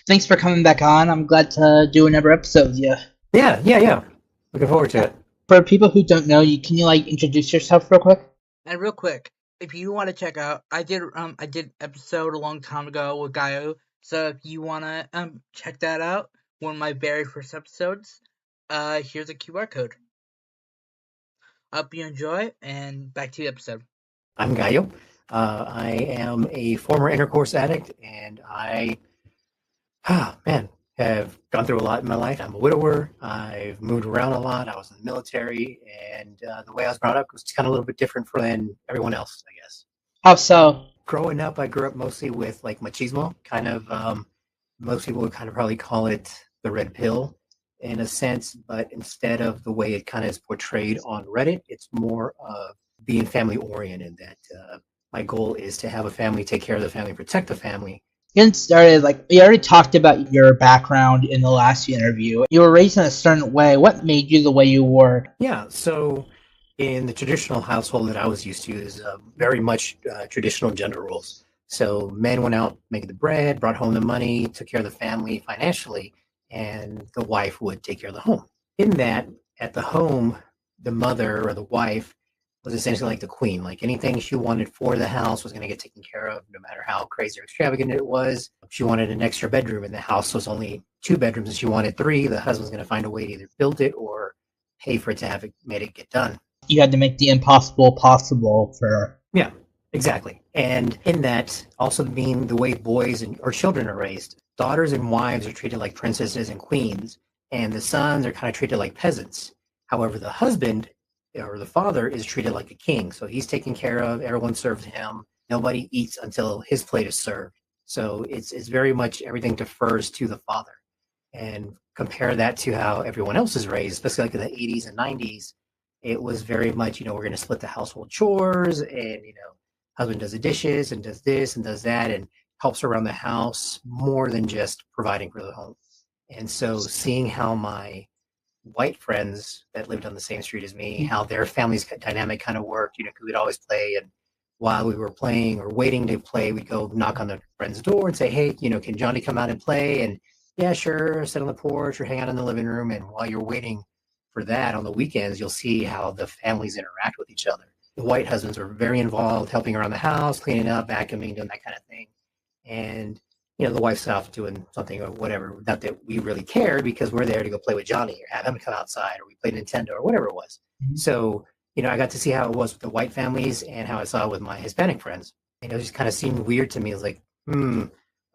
Thanks for coming back on. I'm glad to do another episode with you. Yeah. Looking forward to Uh, it. For people who don't know you, can you introduce yourself real quick? And real quick, if you want to check out, I did episode a long time ago with Gaio. So if you want to check that out, one of my very first episodes, here's a QR code. I hope you enjoy, and back to the episode. I'm Gallo. I am a former intercourse addict, and man, have gone through a lot in my life. I'm a widower. I've moved around a lot. I was in the military, and the way I was brought up was kind of a little bit different than everyone else, I guess. How so? Growing up, I grew up mostly with machismo, kind of. Most people would kind of probably call it the red pill in a sense, but instead of the way it kind of is portrayed on Reddit, it's more of being family oriented. That my goal is to have a family, take care of the family, protect the family. Getting started, we already talked about your background in the last interview. You were raised in a certain way. What made you the way you were? Yeah, so in the traditional household that I was used to is very much traditional gender roles. So men went out making the bread, brought home the money, took care of the family financially, and the wife would take care of the home. In that, at the home, the mother or the wife was essentially like the queen. Like anything she wanted for the house was going to get taken care of, no matter how crazy or extravagant it was. If she wanted an extra bedroom and the house was only two bedrooms and she wanted three, the husband's going to find a way to either build it or pay for it to have it made it get done. You had to make the impossible possible for. Yeah, exactly. And in that, also being the way boys or children are raised, daughters and wives are treated like princesses and queens, and the sons are kind of treated like peasants. However, the husband or the father is treated like a king. So he's taken care of, everyone serves him. Nobody eats until his plate is served. So it's very much everything defers to the father. And compare that to how everyone else is raised, especially like in the 80s and 90s. It was very much, we're going to split the household chores, and husband does the dishes and does this and does that and helps around the house more than just providing for the home. And so seeing how my white friends that lived on the same street as me, how their family's dynamic kind of worked, because we'd always play. And while we were playing or waiting to play, we'd go knock on the friend's door and say, hey, can Johnny come out and play? And yeah, sure, sit on the porch or hang out in the living room. And while you're waiting for that on the weekends, you'll see how the families interact with each other. The white husbands were very involved, helping around the house, cleaning up, vacuuming, doing that kind of thing. And the wife's off doing something or whatever. Not that we really cared, because we're there to go play with Johnny or have him come outside, or we played Nintendo or whatever it was. Mm-hmm. So, I got to see how it was with the white families and how I saw it with my Hispanic friends. And it just kind of seemed weird to me. It was like,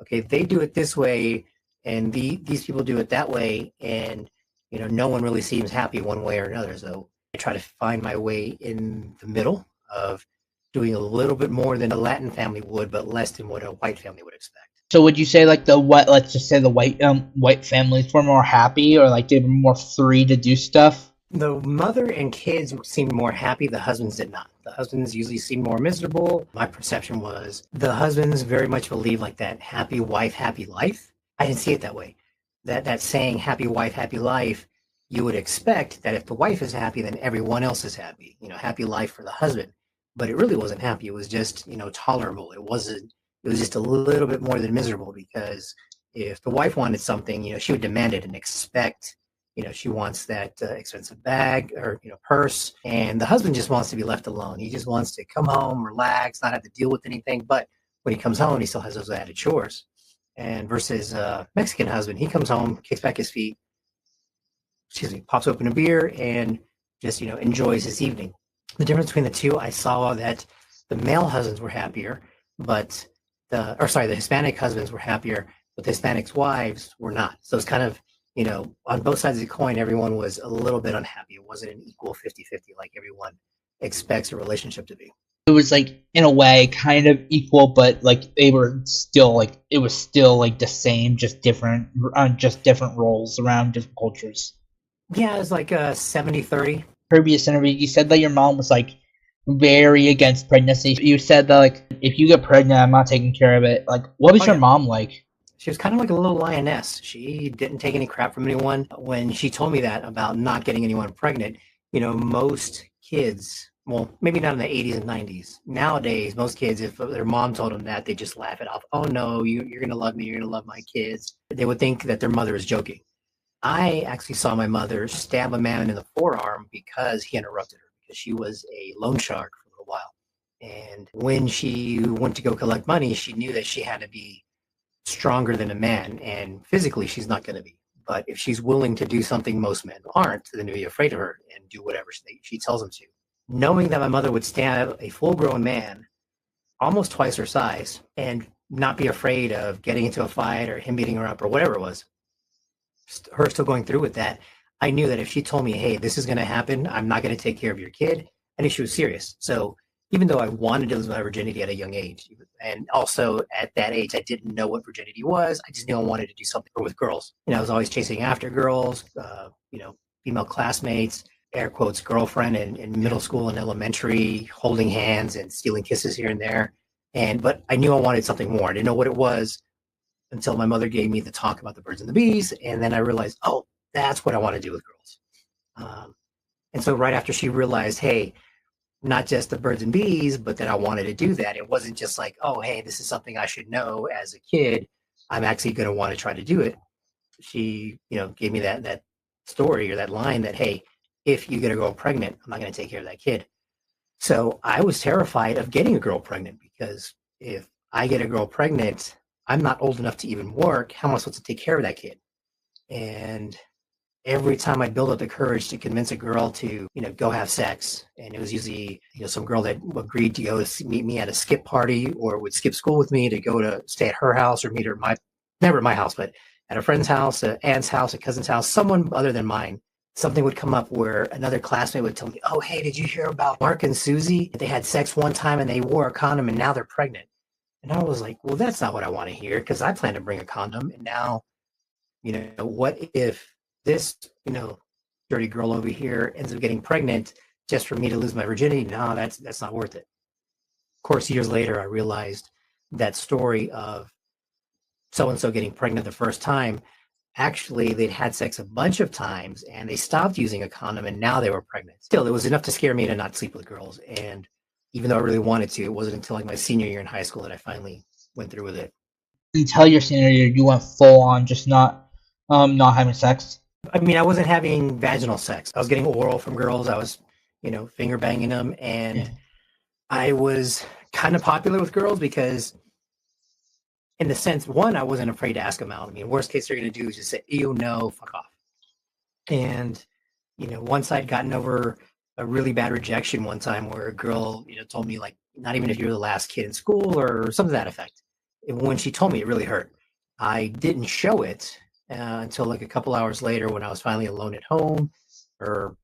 okay, they do it this way and these people do it that way. And, no one really seems happy one way or another. So I try to find my way in the middle of doing a little bit more than a Latin family would, but less than what a white family would expect. So would you say the what? Let's just say the white families were more happy, or they were more free to do stuff? The mother and kids seemed more happy. The husbands did not. The husbands usually seemed more miserable. My perception was the husbands very much believe like that happy wife, happy life. I didn't see it that way. That saying happy wife, happy life, you would expect that if the wife is happy, then everyone else is happy. Happy life for the husband. But it really wasn't happy. It was just, tolerable. It was just a little bit more than miserable, because if the wife wanted something, she would demand it and expect, she wants that expensive bag or, purse. And the husband just wants to be left alone. He just wants to come home, relax, not have to deal with anything. But when he comes home, he still has those added chores. And versus Mexican husband, he comes home, kicks back his feet, pops open a beer and just, enjoys his evening. The difference between the two, I saw that the male husbands were happier, but the Hispanic husbands were happier, but the Hispanic wives were not. So it's kind of, on both sides of the coin, everyone was a little bit unhappy. It wasn't an equal 50-50 like everyone expects a relationship to be. It was in a way kind of equal, but they were still it was still the same, just different roles around different cultures. Yeah, it was like 70-30. Previous interview, you said that your mom was very against pregnancy. You said that if you get pregnant, I'm not taking care of it. What was your mom like? She was kind of like a little lioness. She didn't take any crap from anyone. When she told me that about not getting anyone pregnant, most kids, well, maybe not in the 80s and 90s. Nowadays, most kids, if their mom told them that, they just laugh it off. Oh no, you're going to love me. You're going to love my kids. they would think that their mother is joking. I actually saw my mother stab a man in the forearm because he interrupted her, because she was a loan shark for a little while. And when she went to go collect money, she knew that she had to be stronger than a man, and physically she's not going to be. But if she's willing to do something most men aren't, then to be afraid of her and do whatever she tells them to. Knowing that my mother would stab a full-grown man, almost twice her size, and not be afraid of getting into a fight or him beating her up or whatever it was, her still going through with that, I knew that if she told me, hey, this is going to happen, I'm not going to take care of your kid, I knew she was serious. So even though I wanted to lose my virginity at a young age, and also at that age, I didn't know what virginity was. I just knew I wanted to do something with girls. I was always chasing after girls, female classmates, air quotes, girlfriend in middle school and elementary, holding hands and stealing kisses here and there. But I knew I wanted something more. I didn't know what it was until my mother gave me the talk about the birds and the bees. And then I realized, oh, that's what I want to do with girls. And so right after she realized, hey, not just the birds and bees, but that I wanted to do that. It wasn't just like, oh, hey, this is something I should know as a kid. I'm actually going to want to try to do it. She, gave me that story or that line that, hey, if you get a girl pregnant, I'm not going to take care of that kid. So I was terrified of getting a girl pregnant, because if I get a girl pregnant, I'm not old enough to even work. How am I supposed to take care of that kid? And every time I build up the courage to convince a girl to, go have sex, and it was usually, some girl that agreed to go meet me at a skip party, or would skip school with me to go to stay at her house, or meet her never at my house, but at a friend's house, an aunt's house, a cousin's house, someone other than mine. Something would come up where another classmate would tell me, oh, hey, did you hear about Mark and Susie? They had sex one time and they wore a condom and now they're pregnant. And I was like, well, that's not what I want to hear, because I plan to bring a condom. And now, what if this, dirty girl over here ends up getting pregnant just for me to lose my virginity? No, that's not worth it. Of course, years later, I realized that story of so-and-so getting pregnant the first time, actually, they'd had sex a bunch of times and they stopped using a condom and now they were pregnant. Still, it was enough to scare me to not sleep with girls. And even though I really wanted to, it wasn't until like my senior year in high school that I finally went through with it. Until your senior year, you went full on just not having sex. I mean, I wasn't having vaginal sex. I was getting oral from girls. I was, finger banging them. And I was kind of popular with girls because, in the sense, one, I wasn't afraid to ask them out. I mean, worst case they're going to do is just say, ew, no, fuck off. And, once I'd gotten over a really bad rejection one time where a girl, told me, like, not even if you're the last kid in school or something to that effect. When she told me, it really hurt. I didn't show it until like a couple hours later, when I was finally alone at home, or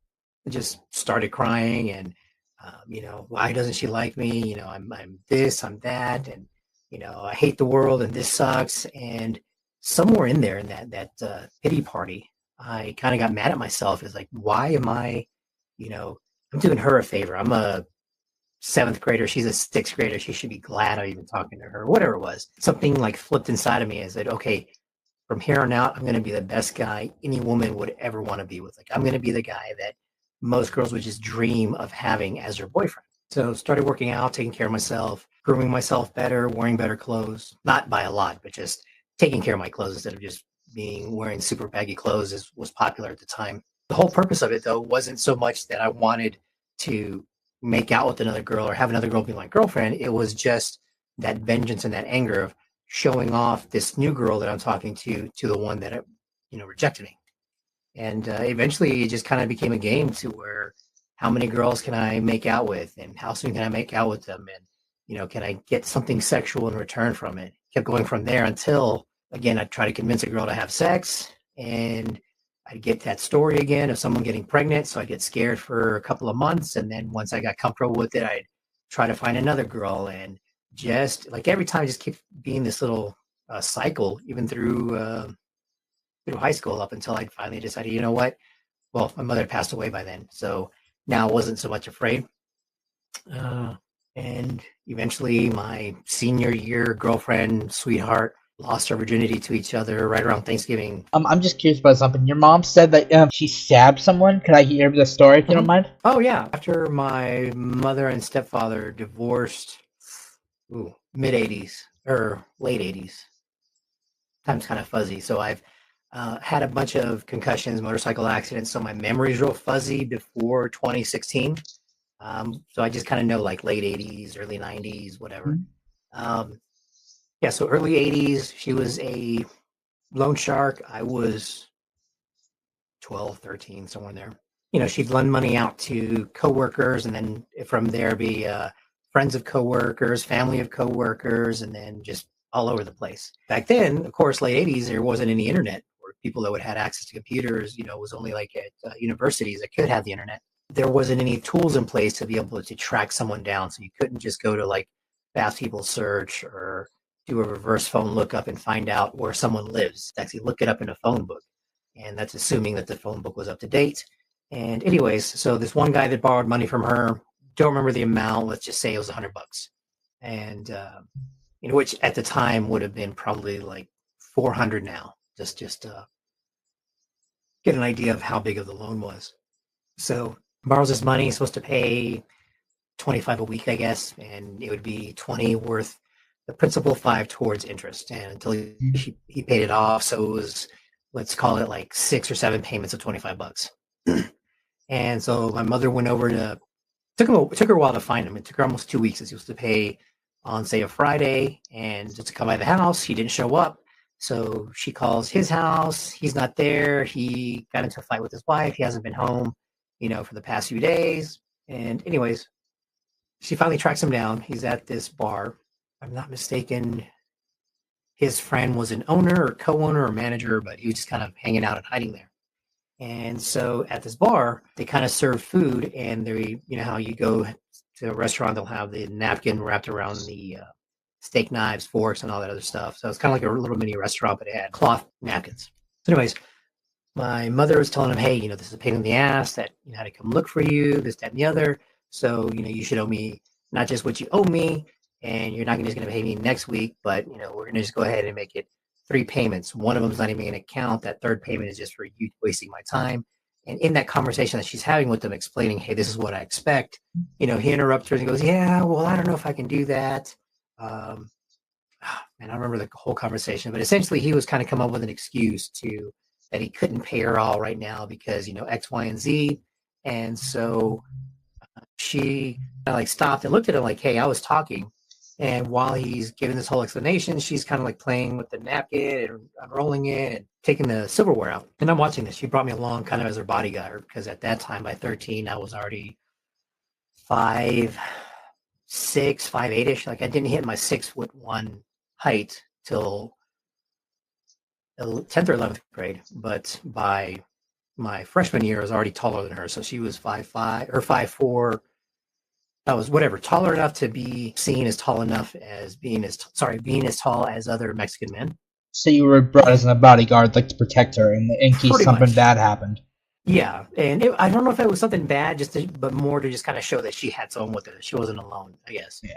just started crying and, why doesn't she like me? I'm this, I'm that, and, I hate the world and this sucks. And somewhere in there in that pity party, I kind of got mad at myself. It's like, why am I, I'm doing her a favor. I'm a seventh grader. She's a sixth grader. She should be glad I'm even talking to her, whatever it was. Something like flipped inside of me and said, okay, from here on out, I'm going to be the best guy any woman would ever want to be with. Like, I'm going to be the guy that most girls would just dream of having as their boyfriend. So started working out, taking care of myself, grooming myself better, wearing better clothes, not by a lot, but just taking care of my clothes instead of just wearing super baggy clothes, as was popular at the time. The whole purpose of it, though, wasn't so much that I wanted to make out with another girl or have another girl be my girlfriend. It was just that vengeance and that anger of showing off this new girl that I'm talking to the one that, rejected me. And eventually it just kind of became a game to where, how many girls can I make out with, and how soon can I make out with them? And, can I get something sexual in return from it? Kept going from there until, again, I'd try to convince a girl to have sex, and I'd get that story again of someone getting pregnant. So I'd get scared for a couple of months. And then once I got comfortable with it, I'd try to find another girl. And just like every time, just keep being this little cycle, even through high school, up until I finally decided, you know what? Well, my mother passed away by then, so now I wasn't so much afraid. And eventually, my senior year girlfriend, sweetheart, lost her virginity to each other right around Thanksgiving. I'm just curious about something. Your mom said that she stabbed someone. Could I hear the story if you don't mind? Oh yeah. After my mother and stepfather divorced, mid 80s or late 80s, time's kind of fuzzy. So I've had a bunch of concussions, motorcycle accidents. So my memory's real fuzzy before 2016. So I just kind of know like late 80s, early 90s, whatever. Um, yeah, so early 80s, she was a loan shark. I was 12, 13, somewhere in there. You know, she'd lend money out to coworkers, and then from there be friends of coworkers, family of coworkers, and then just all over the place. Back then, of course, late 80s, there wasn't any internet, or people that would have had access to computers, you know, it was only like at universities that could have the internet. There wasn't any tools in place to be able to track someone down. So you couldn't just go to like Fast People Search or do a reverse phone lookup and find out where someone lives. Actually, look it up in a phone book. And that's assuming that the phone book was up to date. And anyways, so this one guy that borrowed money from her, don't remember the amount. Let's just say it was $100, and you know, which at the time would have been probably like 400 now. Just get an idea of how big of the loan was. So borrows his money, he's supposed to pay 25 a week, I guess, and it would be 20 worth the principal, 5 towards interest, and until he paid it off. So it was, let's call it like 6 or 7 payments of $25. And so my mother went over to, took her a while to find him. It took her almost 2 weeks. He was to pay on, say, a Friday, and just to come by the house, he didn't show up. So she calls his house. He's not there. He got into a fight with his wife. He hasn't been home, you know, for the past few days. And anyways, she finally tracks him down. He's at this bar. If I'm not mistaken, his friend was an owner or co-owner or manager, but he was just kind of hanging out and hiding there. And so at this bar, they kind of serve food, and they, you know, how you go to a restaurant, they'll have the napkin wrapped around the steak knives, forks, and all that other stuff. So it's kind of like a little mini restaurant, but it had cloth napkins. So anyways, my mother was telling him, hey, you know, this is a pain in the ass that, you know, I had to come look for you, this, that, and the other. So, you know, you should owe me not just what you owe me, and you're not just going to pay me next week, but, you know, we're going to just go ahead and make it 3 payments. One of them is not even an account. That third payment is just for you wasting my time. And in that conversation that she's having with them, explaining, hey, this is what I expect, you know, he interrupts her and goes, yeah, well, I don't know if I can do that. And I don't remember the whole conversation, but essentially he was kind of come up with an excuse to that he couldn't pay her all right now because, you know, X, Y, and Z. And so she kind of like stopped and looked at him like, hey, I was talking. And while he's giving this whole explanation, she's kind of like playing with the napkin and unrolling it and taking the silverware out. And I'm watching this. She brought me along kind of as her bodyguard because at that time, by 13, I was already 5'6", 5'8"-ish. Like I didn't hit my 6'1" height till 10th or 11th grade. But by my freshman year, I was already taller than her. So she was 5'5" or 5'4". I was whatever, taller enough to be seen as tall enough as being as tall as other Mexican men. So you were brought as a bodyguard, like to protect her in case Pretty something much. bad happened. Yeah, and I don't know if it was something bad, but more to just kind of show that she had someone with her. She wasn't alone, I guess. Yeah.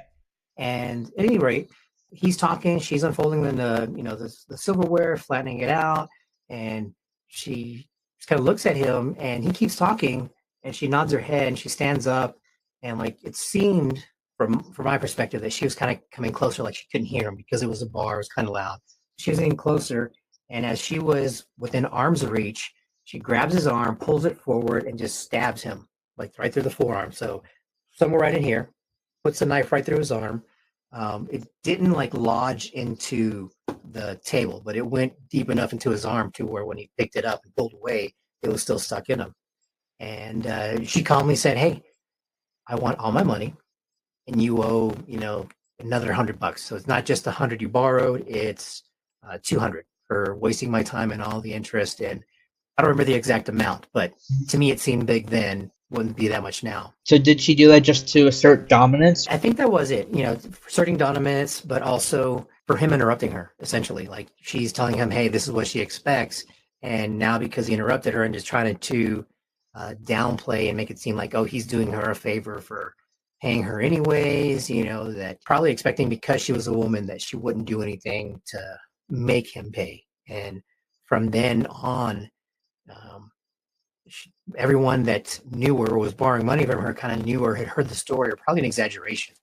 And at any rate, he's talking. She's unfolding the silverware, flattening it out, and she just kind of looks at him, and he keeps talking, and she nods her head, and she stands up, and like it seemed from my perspective that she was kind of coming closer, like she couldn't hear him because it was a bar, it was kind of loud. She was getting closer, and as she was within arm's reach, she grabs his arm, pulls it forward, and just stabs him like right through the forearm. So somewhere right in here, puts the knife right through his arm. It didn't like lodge into the table, but it went deep enough into his arm to where when he picked it up and pulled away, it was still stuck in him. And she calmly said, hey, I want all my money, and you owe, you know, another $100. So it's not just 100 you borrowed, it's 200 for wasting my time and all the interest. And I don't remember the exact amount, but to me it seemed big then, wouldn't be that much now. So did she do that just to assert dominance? I think that was it, you know, asserting dominance, but also for him interrupting her, essentially. Like she's telling him, hey, this is what she expects. And now because he interrupted her and just trying to downplay and make it seem like, oh, he's doing her a favor for paying her anyways, you know, that probably expecting because she was a woman that she wouldn't do anything to make him pay. And from then on, everyone that knew her or was borrowing money from her kind of knew or had heard the story or probably an exaggeration.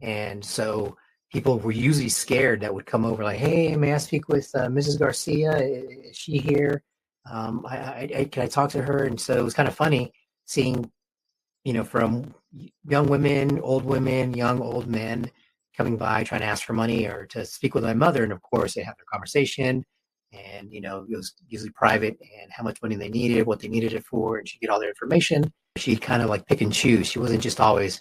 And so people were usually scared that would come over like, hey, may I speak with Mrs. Garcia? Is she here? Can I talk to her? And so it was kind of funny seeing, from young women, young, old men coming by trying to ask for money or to speak with my mother. And of course, they have their conversation. And, it was usually private and how much money they needed, what they needed it for. And she'd get all their information. She'd kind of like pick and choose. She wasn't just always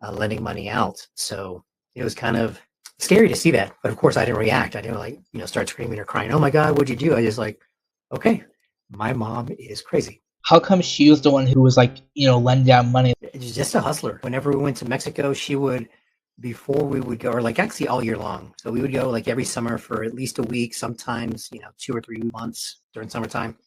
lending money out. So it was kind of scary to see that. But of course, I didn't react. I didn't start screaming or crying, oh my God, what'd you do? I just like, okay, my mom is crazy. How come she was the one who was like, lending out money? She's just a hustler. Whenever we went to Mexico, she would, before we would go, or like actually all year long. So we would go like every summer for at least a week, sometimes, 2 or 3 months during summertime.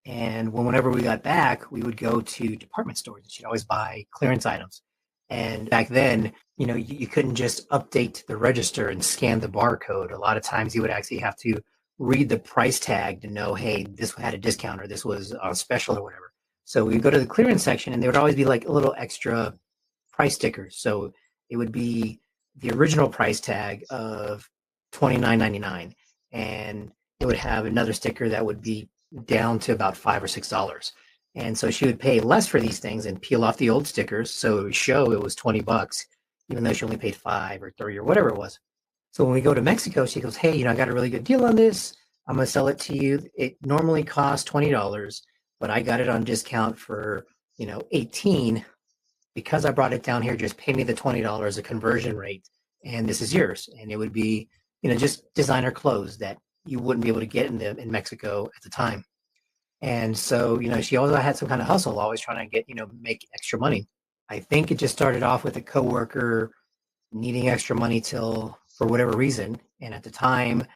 And whenever we got back, we would go to department stores. She'd always buy clearance items. And back then, you couldn't just update the register and scan the barcode. A lot of times you would actually have to read the price tag to know, hey, this had a discount or this was on special or whatever. So we would go to the clearance section and there would always be like a little extra price stickers. So it would be the original price tag of $29.99, and it would have another sticker that would be down to about $5 or $6. And so she would pay less for these things and peel off the old stickers so it would show it was $20, even though she only paid $5 or $30 or whatever it was. So when we go to Mexico, she goes, hey, I got a really good deal on this. I'm going to sell it to you. It normally costs $20, but I got it on discount for, $18. Because I brought it down here, just pay me the $20, a conversion rate, and this is yours. And it would be, just designer clothes that you wouldn't be able to get in Mexico at the time. And so, she always had some kind of hustle, always trying to get, make extra money. I think it just started off with a coworker needing extra money for whatever reason. And at the time,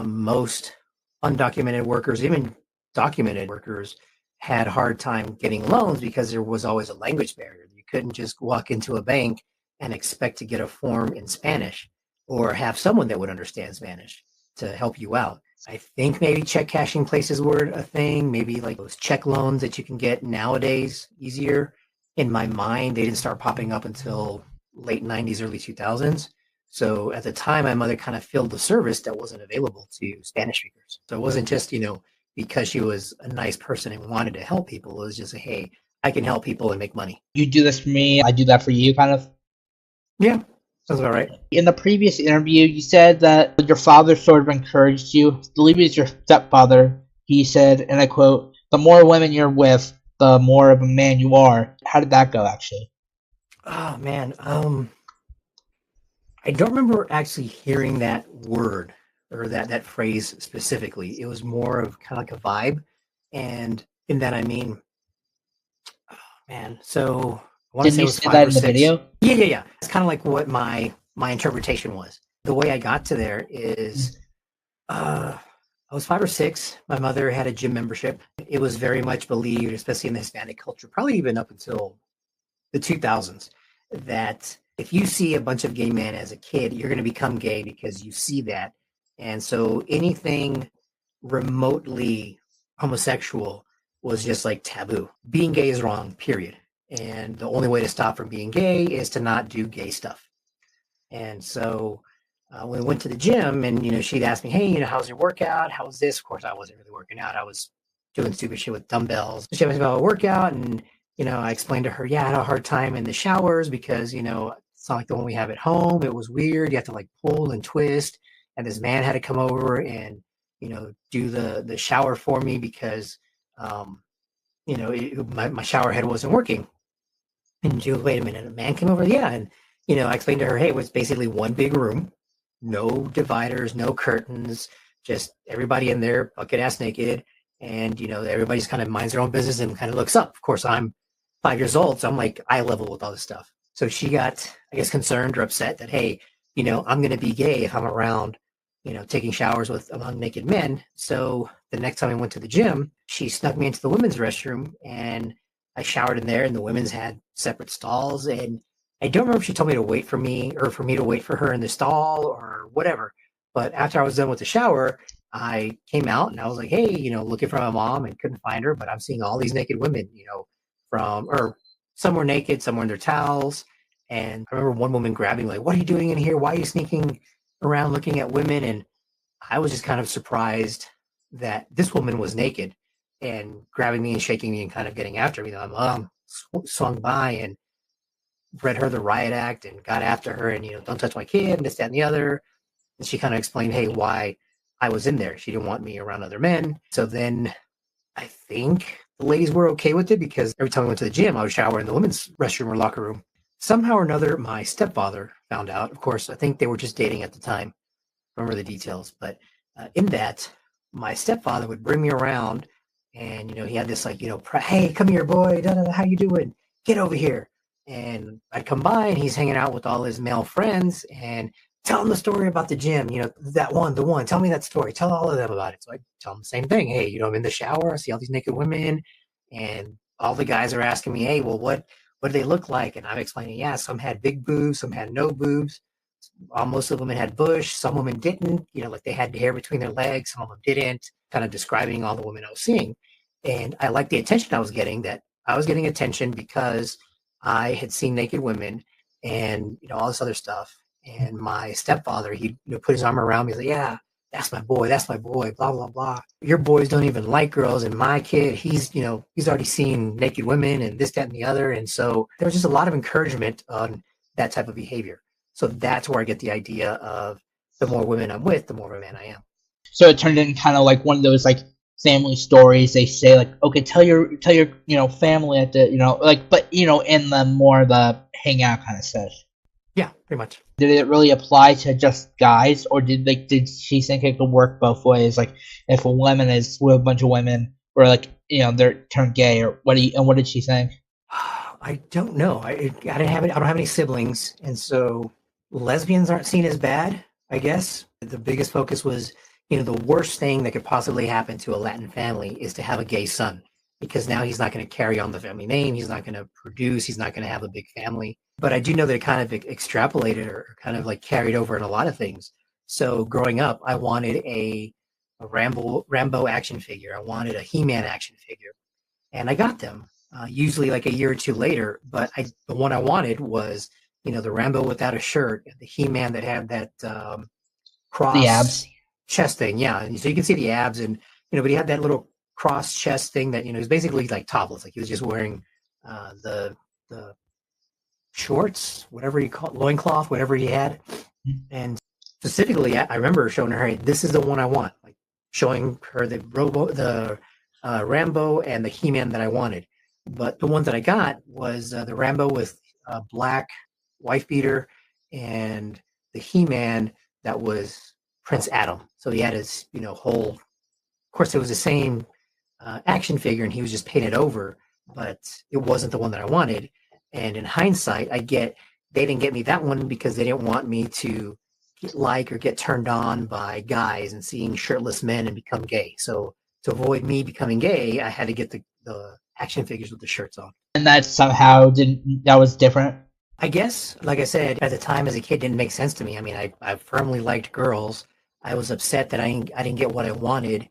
most undocumented workers, even documented workers, had a hard time getting loans because there was always a language barrier. You couldn't just walk into a bank and expect to get a form in Spanish or have someone that would understand Spanish to help you out. I think maybe check cashing places were a thing, maybe like those check loans that you can get nowadays easier. In my mind, they didn't start popping up until late 90s, early 2000s. So at the time, my mother kind of filled the service that wasn't available to Spanish speakers. So it wasn't just, because she was a nice person and wanted to help people. It was just, hey, I can help people and make money. You do this for me, I do that for you, kind of? Yeah, sounds about right. In the previous interview, you said that your father sort of encouraged you. I believe it's your stepfather. He said, and I quote, the more women you're with, the more of a man you are. How did that go, actually? Oh, man. I don't remember actually hearing that word or that phrase specifically. It was more of kind of like a vibe. And in that, I mean, oh, man, so I want to say it was say 5 that or in the 6. video? Yeah. It's kind of like what my interpretation was. The way I got to there is I was 5 or 6. My mother had a gym membership. It was very much believed, especially in the Hispanic culture, probably even up until the 2000s, that if you see a bunch of gay men as a kid, you're going to become gay because you see that. And so anything remotely homosexual was just like taboo. Being gay is wrong, period. And the only way to stop from being gay is to not do gay stuff. And so we went to the gym and, she'd ask me, hey, how's your workout? How's this? Of course, I wasn't really working out. I was doing stupid shit with dumbbells. She asked me about a workout and, I explained to her, yeah, I had a hard time in the showers because, it's not like the one we have at home. It was weird. You have to like pull and twist. And this man had to come over and, do the shower for me because, my shower head wasn't working. And she goes, wait a minute, a man came over? Yeah. And, I explained to her, hey, it was basically one big room, no dividers, no curtains, just everybody in there, bucket ass naked. And, everybody just kind of minds their own business and kind of looks up. Of course, I'm 5 years old, so I'm like eye level with all this stuff. So she got, I guess, concerned or upset that, hey, I'm going to be gay if I'm around, taking showers with among naked men. So the next time I went to the gym, she snuck me into the women's restroom and I showered in there, and the women's had separate stalls. And I don't remember if she told me to wait for me or for me to wait for her in the stall or whatever. But after I was done with the shower, I came out and I was like, hey, looking for my mom and couldn't find her, but I'm seeing all these naked women, or some were naked, some were in their towels. And I remember one woman grabbing like, "What are you doing in here? Why are you sneaking around looking at women?" And I was just kind of surprised that this woman was naked and grabbing me and shaking me and kind of getting after me. My mom swung by and read her the riot act and got after her and, don't touch my kid and this, that, and the other. And she kind of explained, hey, why I was in there. She didn't want me around other men. So then I think the ladies were okay with it because every time I went to the gym, I would shower in the women's restroom or locker room. Somehow or another, my stepfather found out. Of course, I think they were just dating at the time. I don't remember the details, but in that, my stepfather would bring me around, and he had this like, hey, come here, boy, how you doing? Get over here. And I'd come by, and he's hanging out with all his male friends, and tell him the story about the gym. The one. Tell me that story. Tell all of them about it. So I tell them the same thing. Hey, I'm in the shower. I see all these naked women, and all the guys are asking me, hey, well, what do they look like? And I'm explaining, yeah, some had big boobs, some had no boobs. Most of the women had bush, some women didn't, like they had hair between their legs, some of them didn't, kind of describing all the women I was seeing. And I liked the attention I was getting, that I was getting attention because I had seen naked women and, all this other stuff. And my stepfather, he put his arm around me. He's like, yeah, that's my boy, blah, blah, blah. Your boys don't even like girls. And my kid, he's already seen naked women and this, that, and the other. And so there was just a lot of encouragement on that type of behavior. So that's where I get the idea of the more women I'm with, the more of a man I am. So it turned into kind of like one of those like family stories. They say like, okay, tell your family at the but in the more the hangout kind of stuff. Yeah, pretty much. Did it really apply to just guys, or did she think it could work both ways? Like if a woman is with a bunch of women, or like they're turned gay, or what did she think? I don't know. I don't have any siblings, and so lesbians aren't seen as bad, I guess. The biggest focus was, the worst thing that could possibly happen to a Latin family is to have a gay son, because now he's not going to carry on the family name. He's not going to produce. He's not going to have a big family. But I do know that it kind of extrapolated or kind of like carried over in a lot of things. So growing up, I wanted a Rambo action figure. I wanted a He-Man action figure, and I got them. Usually like a year or two later, but the one I wanted was, the Rambo without a shirt, the He-Man that had that cross the abs chest thing. Yeah. And so you can see the abs and, but he had that little cross chest thing that, he was basically like topless. Like he was just wearing the shorts, whatever you call it, loincloth, whatever he had. And specifically, I remember showing her, hey, this is the one I want. Like showing her the Rambo and the He-Man that I wanted. But the one that I got was the Rambo with a black wife beater and the He-Man that was Prince Adam. So he had his, whole, of course, it was the same action figure and he was just painted over, but it wasn't the one that I wanted. And in hindsight, they didn't get me that one because they didn't want me to get turned on by guys and seeing shirtless men and become gay. So to avoid me becoming gay, I had to get the action figures with the shirts on. And that somehow that was different? I guess, like I said, at the time as a kid, didn't make sense to me. I mean, I firmly liked girls. I was upset that I didn't get what I wanted.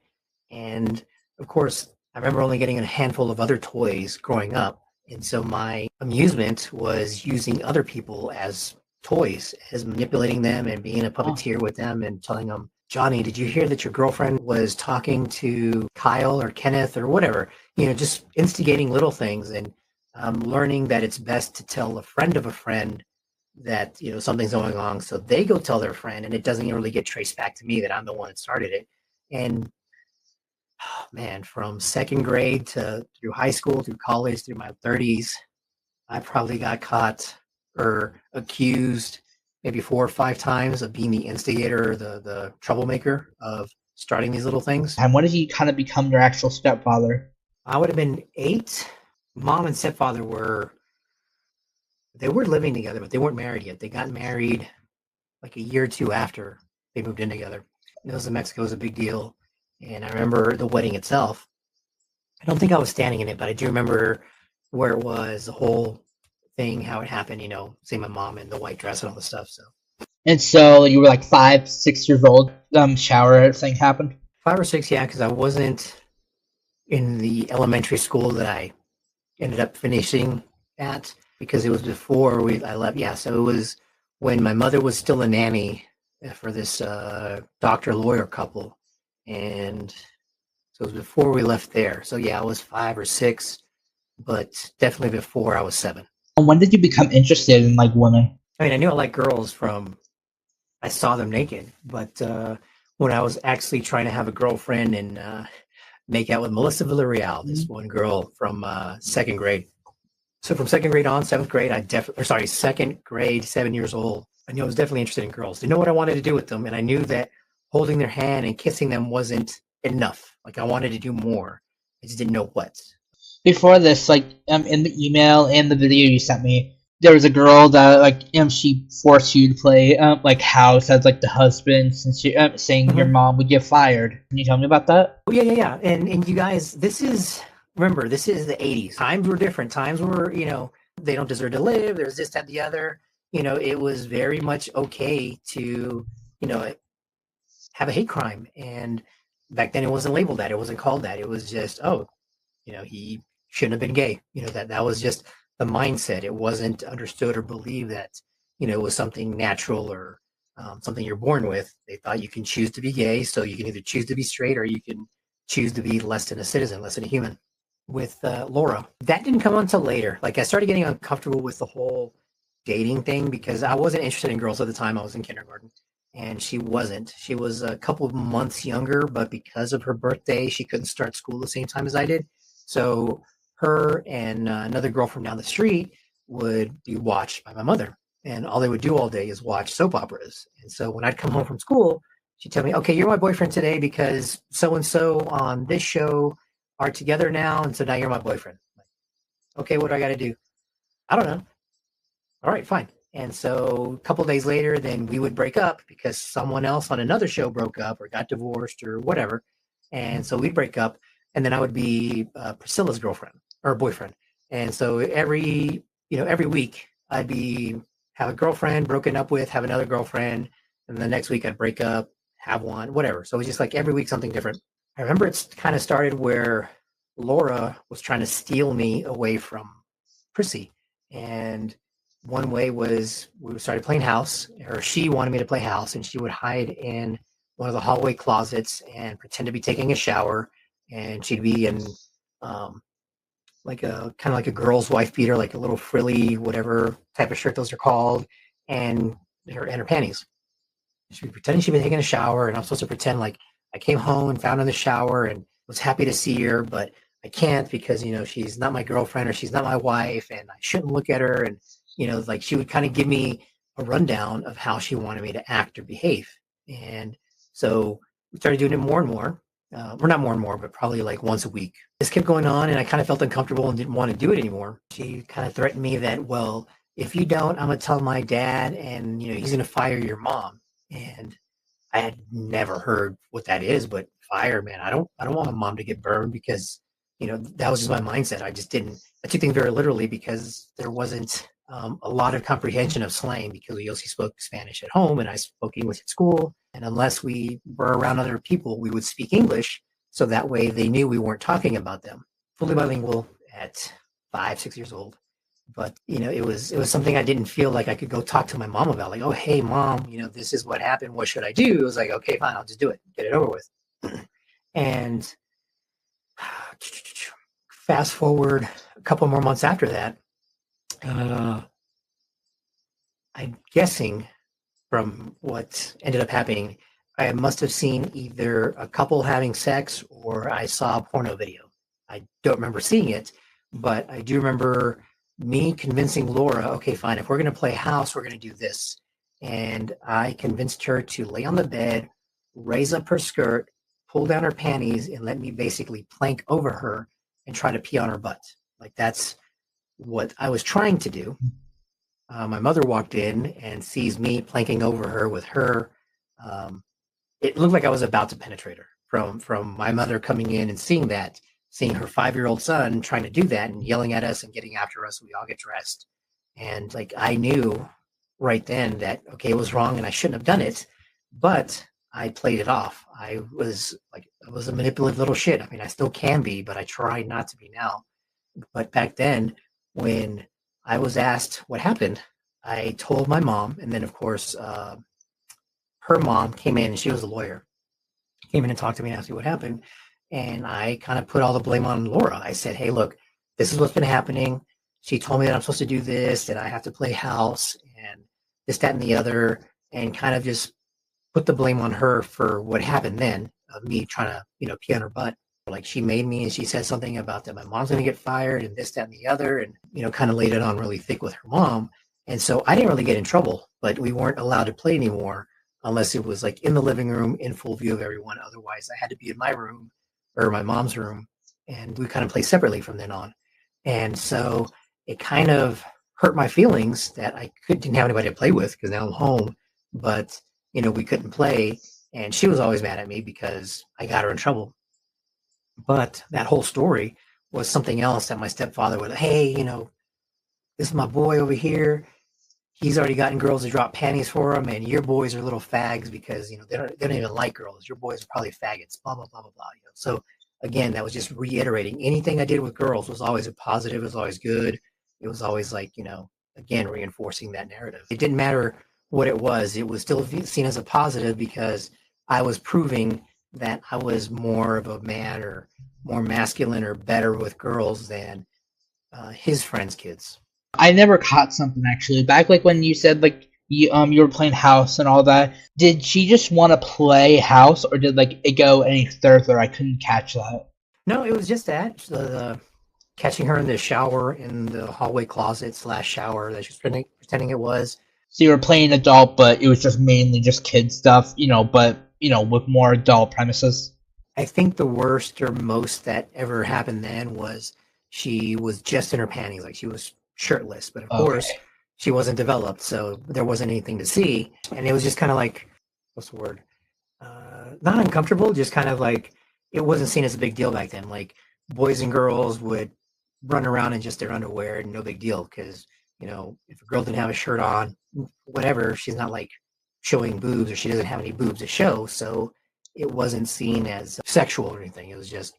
And of course, I remember only getting a handful of other toys growing up. And so my amusement was using other people as toys, as manipulating them and being a puppeteer with them and telling them, Johnny, did you hear that your girlfriend was talking to Kyle or Kenneth or whatever? Just instigating little things and learning that it's best to tell a friend of a friend that, something's going on. So they go tell their friend and it doesn't really get traced back to me that I'm the one that started it. And man, from second grade through high school, through college, through my 30s, I probably got caught or accused maybe 4 or 5 times of being the instigator, the troublemaker of starting these little things. And when did you kind of become your actual stepfather? I would have been 8. Mom and stepfather were living together, but they weren't married yet. They got married like a year or 2 after they moved in together. In Mexico was a big deal. And I remember the wedding itself. I don't think I was standing in it, but I do remember where it was, the whole thing, how it happened, say my mom in the white dress and all the stuff. So. And so you were like 5, 6 years old, shower thing happened? 5 or 6, yeah, because I wasn't in the elementary school that I ended up finishing at. because it was before I left. Yeah, so it was when my mother was still a nanny for this doctor lawyer couple, and so it was before we left there. So yeah, I was 5 or 6, but definitely before I was 7. And when did you become interested in like women? I mean, I knew I liked girls from I saw them naked, but when I was actually trying to have a girlfriend and make out with Melissa Villarreal, this Mhm. one girl from second grade. So from second grade on, seventh grade, second grade, 7 years old, I knew I was definitely interested in girls. Didn't know what I wanted to do with them, and I knew that holding their hand and kissing them wasn't enough. Like I wanted to do more. I just didn't know what. Before this, like in the email and the video you sent me, there was a girl that like she forced you to play like house as like the husband, since you saying your Mm-hmm. mom would get fired. Can you tell me about that? Oh, yeah. And you guys, remember, this is the 80s. Times were different. Times were, they don't deserve to live. There's this, that, the other. It was very much okay to, you know, have a hate crime. And back then it wasn't labeled that. It wasn't called that. It was just, oh, he shouldn't have been gay. That was just the mindset. It wasn't understood or believed that, it was something natural or something you're born with. They thought you can choose to be gay, so you can either choose to be straight or you can choose to be less than a citizen, less than a human. With Laura, that didn't come until later. Like I started getting uncomfortable with the whole dating thing because I wasn't interested in girls at the time. I was in kindergarten and she wasn't. She was a couple of months younger, but because of her birthday, she couldn't start school the same time as I did. So her and another girl from down the street would be watched by my mother. And all they would do all day is watch soap operas. And so when I'd come home from school, she'd tell me, okay, you're my boyfriend today because so and so on this show are together now. And so now you're my boyfriend. Like, okay, what do I got to do? I don't know. All right, fine. And so a couple days later, then we would break up because someone else on another show broke up or got divorced or whatever. And so we'd break up, and then I would be Priscilla's girlfriend or boyfriend. And so every week I'd be have a girlfriend, broken up with, have another girlfriend, and the next week I'd break up, have one, whatever. So it was just like every week something different. I remember it's kind of started where Laura was trying to steal me away from Prissy, and one way was we started playing house, or she wanted me to play house, and she would hide in one of the hallway closets and pretend to be taking a shower, and she'd be in like a kind of like a girl's wife beater, like a little frilly whatever type of shirt those are called, and her panties. She'd be pretending she'd been taking a shower, and I'm supposed to pretend like I came home and found her in the shower and was happy to see her, but I can't because she's not my girlfriend or she's not my wife, and I shouldn't look at her. And like she would kind of give me a rundown of how she wanted me to act or behave. And so we started doing it more and more. Or not more and more, but probably like once a week. This kept going on, and I kind of felt uncomfortable and didn't want to do it anymore. She kind of threatened me that, well, if you don't, I'm gonna tell my dad, and he's gonna fire your mom. And I had never heard what that is, but fire, man, I don't want my mom to get burned because, that was just my mindset. I took things very literally because there wasn't a lot of comprehension of slang because we also spoke Spanish at home and I spoke English at school. And unless we were around other people, we would speak English. So that way they knew we weren't talking about them. Fully bilingual at 5, 6 years old. But it was something I didn't feel like I could go talk to my mom about. Like, oh, hey, mom, this is what happened. What should I do? It was like, okay, fine, I'll just do it, get it over with. And fast forward a couple more months after that, I'm guessing from what ended up happening, I must have seen either a couple having sex or I saw a porno video. I don't remember seeing it, but I do remember me convincing Laura, okay, fine, if we're going to play house, we're going to do this. And I convinced her to lay on the bed, raise up her skirt, pull down her panties, and let me basically plank over her and try to pee on her butt. Like that's what I was trying to do. My mother walked in and sees me planking over her with her. It looked like I was about to penetrate her from my mother coming in and seeing her 5-year-old son trying to do that and yelling at us and getting after us. We all get dressed. And like, I knew right then that, okay, it was wrong and I shouldn't have done it, but I played it off. I was a manipulative little shit. I mean, I still can be, but I try not to be now. But back then when I was asked what happened. I told my mom, and then of course, her mom came in, and she was a lawyer. Came in and talked to me and asked me what happened, and I kind of put all the blame on Laura. I said, "Hey, look, this is what's been happening. She told me that I'm supposed to do this, that I have to play house, and this, that, and the other," and kind of just put the blame on her for what happened then, of me trying to, pee on her butt. Like, she made me, and she said something about that my mom's going to get fired and this, that, and the other, and, kind of laid it on really thick with her mom. And so I didn't really get in trouble, but we weren't allowed to play anymore unless it was like in the living room in full view of everyone. Otherwise, I had to be in my room or my mom's room, and we kind of play separately from then on. And so it kind of hurt my feelings that didn't have anybody to play with because now I'm home, but we couldn't play, and she was always mad at me because I got her in trouble. But that whole story was something else that my stepfather would, hey, this is my boy over here. He's already gotten girls to drop panties for him, and your boys are little fags because they don't even like girls. Your boys are probably faggots. Blah blah blah blah blah. So again, that was just reiterating. Anything I did with girls was always a positive. It was always good. It was always like again reinforcing that narrative. It didn't matter what it was. It was still seen as a positive because I was proving that I was more of a man or more masculine or better with girls than his friends' kids. I never caught something actually. Back like when you said like you were playing house and all that. Did she just want to play house, or did like it go any further? I couldn't catch that. No, it was just that catching her in the shower in the hallway closet / shower that she was pretending it was. So you were playing adult, but it was just mainly just kid stuff, but with more adult premises. I think the worst or most that ever happened then was she was just in her panties, like she was shirtless, but of course she wasn't developed, so there wasn't anything to see, and it was just kind of like, what's the word? Not uncomfortable, just kind of like it wasn't seen as a big deal back then. Like boys and girls would run around in just their underwear, and no big deal because if a girl didn't have a shirt on, whatever, she's not like showing boobs or she doesn't have any boobs to show, so it wasn't seen as sexual or anything. It was just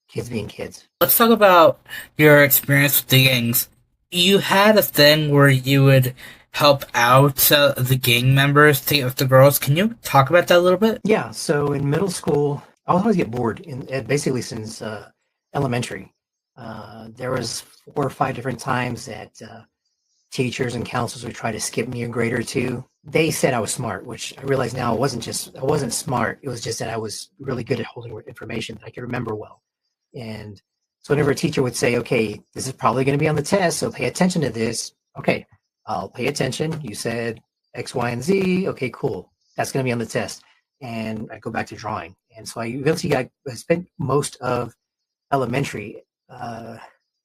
kids being kids. Let's talk about your experience with the gangs. You had a thing where you would help out the gang members to get with the girls. Can you talk about that a little bit? Yeah. So in middle school, I would always get bored. Basically since elementary, there was 4 or 5 different times that teachers and counselors would try to skip me a grade or two. They said I was smart, which I realize now I wasn't smart. It was just that I was really good at holding information that I could remember well. And so whenever a teacher would say, okay, this is probably going to be on the test, so pay attention to this. Okay, I'll pay attention. You said X, Y, and Z. Okay, cool. That's going to be on the test. And I go back to drawing. And so I spent most of elementary,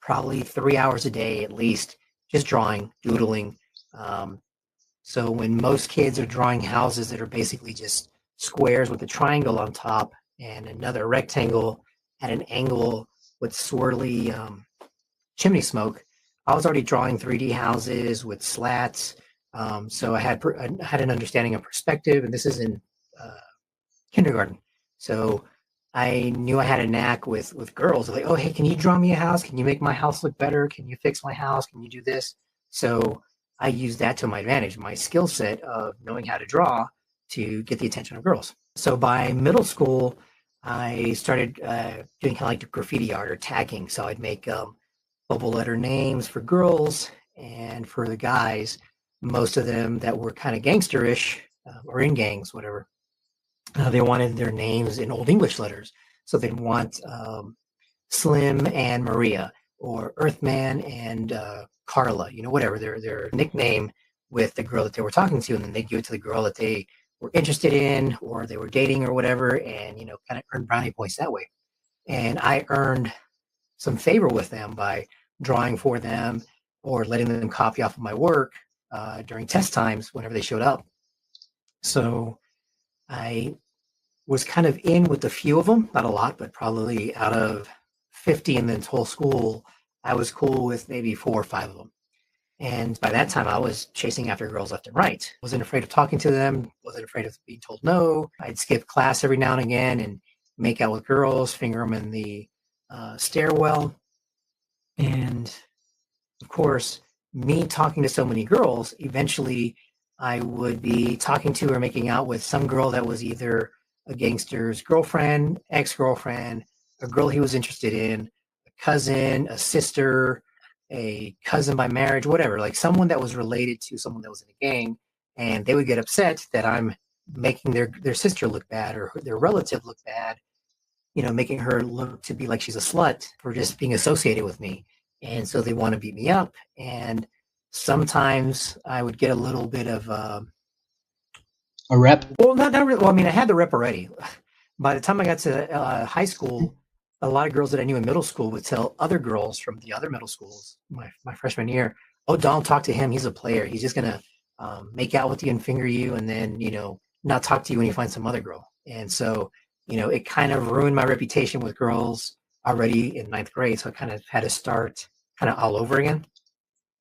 probably 3 hours a day at least, just drawing, doodling. So when most kids are drawing houses that are basically just squares with a triangle on top and another rectangle at an angle with swirly chimney smoke, I was already drawing 3D houses with slats. So I had an understanding of perspective, and this is in kindergarten. So I knew I had a knack with girls. Like, oh, hey, can you draw me a house? Can you make my house look better? Can you fix my house? Can you do this? So I used that to my advantage, my skill set of knowing how to draw to get the attention of girls. So by middle school, I started doing kind of like graffiti art or tagging. So I'd make bubble letter names for girls, and for the guys, most of them that were kind of gangsterish or in gangs, whatever, they wanted their names in Old English letters. So they'd want Slim and Maria, or Earthman and Carla, whatever their nickname with the girl that they were talking to, and then they'd give it to the girl that they were interested in or they were dating or whatever, and kind of earn brownie points that way. And I earned some favor with them by drawing for them or letting them copy off of my work during test times whenever they showed up. So I was kind of in with a few of them, not a lot, but probably out of 50 in the whole school, I was cool with maybe 4 or 5 of them. And by that time, I was chasing after girls left and right. Wasn't afraid of talking to them. Wasn't afraid of being told no. I'd skip class every now and again and make out with girls, finger them in the stairwell. And of course, me talking to so many girls, eventually I would be talking to or making out with some girl that was either a gangster's girlfriend, ex-girlfriend, a girl he was interested in, a cousin, a sister, a cousin by marriage, whatever, like someone that was related to someone that was in a gang, and they would get upset that I'm making their sister look bad or their relative look bad, making her look to be like she's a slut for just being associated with me. And so they want to beat me up. And sometimes I would get a little bit of, A rep? well, not really. Well, I mean, I had the rep already. By the time I got to high school, a lot of girls that I knew in middle school would tell other girls from the other middle schools, my freshman year, oh, don't talk to him. He's a player. He's just going to make out with you and finger you and then, not talk to you when you find some other girl. And so, it kind of ruined my reputation with girls already in ninth grade. So I kind of had to start kind of all over again.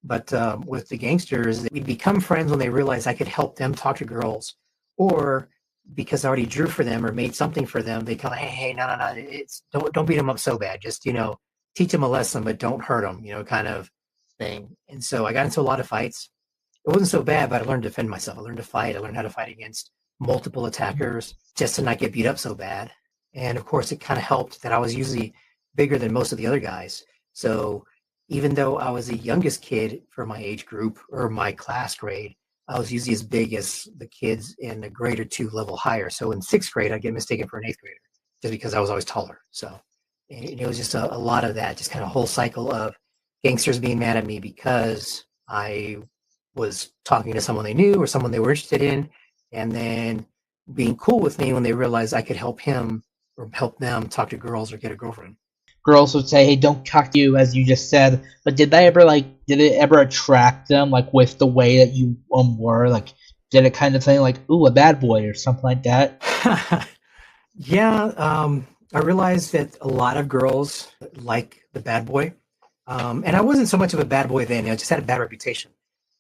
But with the gangsters, we'd become friends when they realized I could help them talk to girls, or because I already drew for them or made something for them, they come, hey, no, it's don't beat them up so bad. Just teach them a lesson, but don't hurt them, kind of thing. And so I got into a lot of fights. It wasn't so bad, but I learned to defend myself. I learned to fight. I learned how to fight against multiple attackers just to not get beat up so bad. And of course, it kind of helped that I was usually bigger than most of the other guys. So even though I was the youngest kid for my age group or my class grade, I was usually as big as the kids in a grade or two level higher. So in sixth grade, I'd get mistaken for an eighth grader just because I was always taller. So it was just a lot of that, just kind of whole cycle of gangsters being mad at me because I was talking to someone they knew or someone they were interested in, and then being cool with me when they realized I could help him or help them talk to girls or get a girlfriend. Girls would say, "Hey, don't talk to you," as you just said. But did it ever attract them, like with the way that you were? Like, did it kind of think like, "Ooh, a bad boy" or something like that? Yeah, I realized that a lot of girls like the bad boy. And I wasn't so much of a bad boy then. I just had a bad reputation.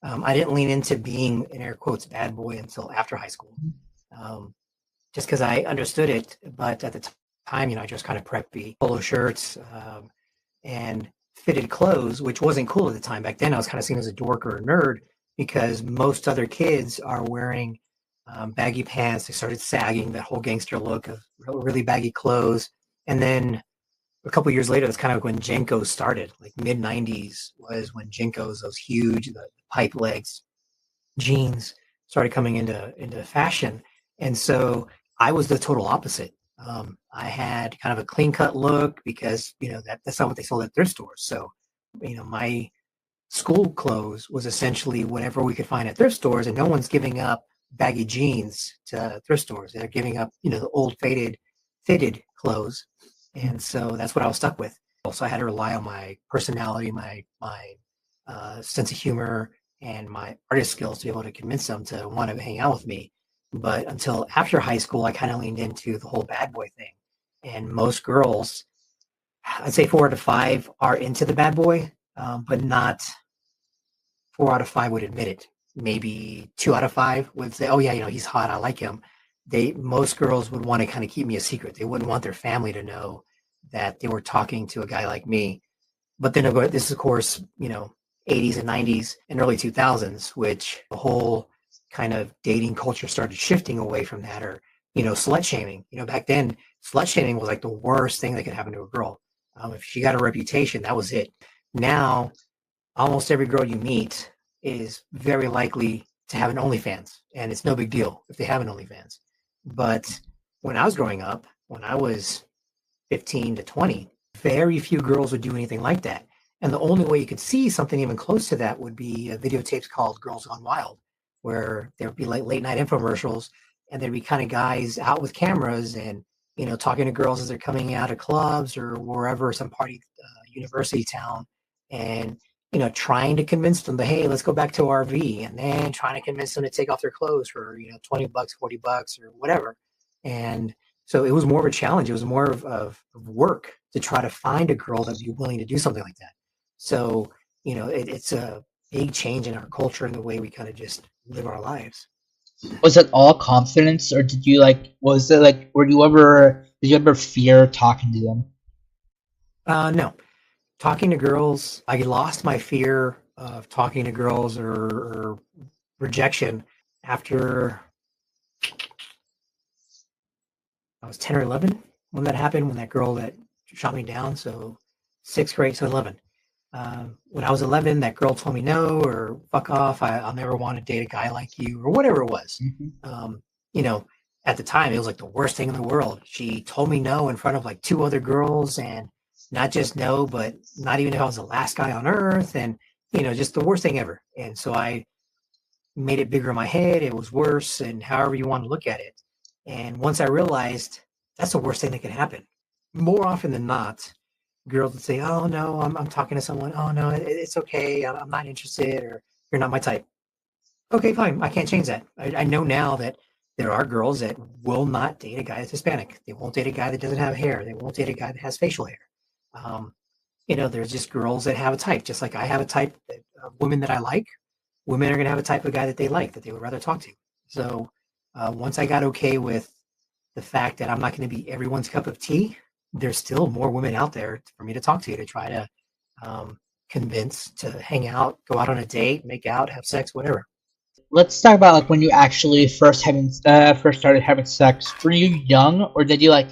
I didn't lean into being, in air quotes, bad boy until after high school, um, just because I understood it. But at the time, I just kind of preppy, polo shirts, and fitted clothes, which wasn't cool at the time. Back then, I was kind of seen as a dork or a nerd because most other kids are wearing baggy pants. They started sagging, that whole gangster look of really baggy clothes. And then a couple years later, that's kind of when Jenkos started. Like mid '90s was when Jenkos, those huge the pipe legs jeans, started coming into fashion. And so I was the total opposite. I had kind of a clean cut look because that's not what they sold at thrift stores. So my school clothes was essentially whatever we could find at thrift stores, and no one's giving up baggy jeans to thrift stores. They're giving up the old fitted clothes, and so that's what I was stuck with. Also, I had to rely on my personality, my sense of humor, and my artist skills to be able to convince them to want to hang out with me. But until after high school, I kind of leaned into the whole bad boy thing. And most girls, I'd say 4 out of 5 are into the bad boy, but not 4 out of 5 would admit it. Maybe 2 out of 5 would say, "Oh yeah, he's hot. I like him." Most girls would want to kind of keep me a secret. They wouldn't want their family to know that they were talking to a guy like me. But then this is, of course, 80s and 90s and early 2000s, which the whole kind of dating culture started shifting away from that, or slut shaming. Back then, slut shaming was like the worst thing that could happen to a girl. If she got a reputation, that was it. Now, almost every girl you meet is very likely to have an OnlyFans, and it's no big deal if they have an OnlyFans. But when I was growing up, when I was 15 to 20, very few girls would do anything like that. And the only way you could see something even close to that would be videotapes called Girls Gone Wild, where there would be like late night infomercials, and there'd be kind of guys out with cameras and, talking to girls as they're coming out of clubs or wherever, some party, university town, and, trying to convince them that, hey, let's go back to RV, and then trying to convince them to take off their clothes for, $20, $40 or whatever. And so it was more of a challenge. It was more of work to try to find a girl that'd be willing to do something like that. So, it's a big change in our culture and the way we kind of just live our lives. Was it all confidence, or did you like? Was it like? Did you ever fear talking to them? No, talking to girls, I lost my fear of talking to girls or rejection after I was 10 or 11 when that happened, when that girl that shot me down. So sixth grade, so 11. When I was 11, that girl told me no or fuck off. I'll never want to date a guy like you or whatever it was. Mm-hmm. You know, at the time, it was like the worst thing in the world. She told me no in front of like two other girls, and not just no, but not even if I was the last guy on earth, and just the worst thing ever. And so I made it bigger in my head. It was worse, and however you want to look at it. And once I realized that's the worst thing that could happen, more often than not, girls would say, "Oh no, I'm talking to someone. Oh no, it's okay. I'm not interested, or you're not my type." Okay, fine. I can't change that. I know now that there are girls that will not date a guy that's Hispanic. They won't date a guy that doesn't have hair. They won't date a guy that has facial hair. Um, there's just girls that have a type, just like I have a type of women that I like. Women are going to have a type of guy that they like, that they would rather talk to. So once I got okay with the fact that I'm not going to be everyone's cup of tea, there's still more women out there for me to talk to try to convince to hang out, go out on a date, make out, have sex, whatever. Let's talk about like when you actually first started having sex. Were you young, or did you like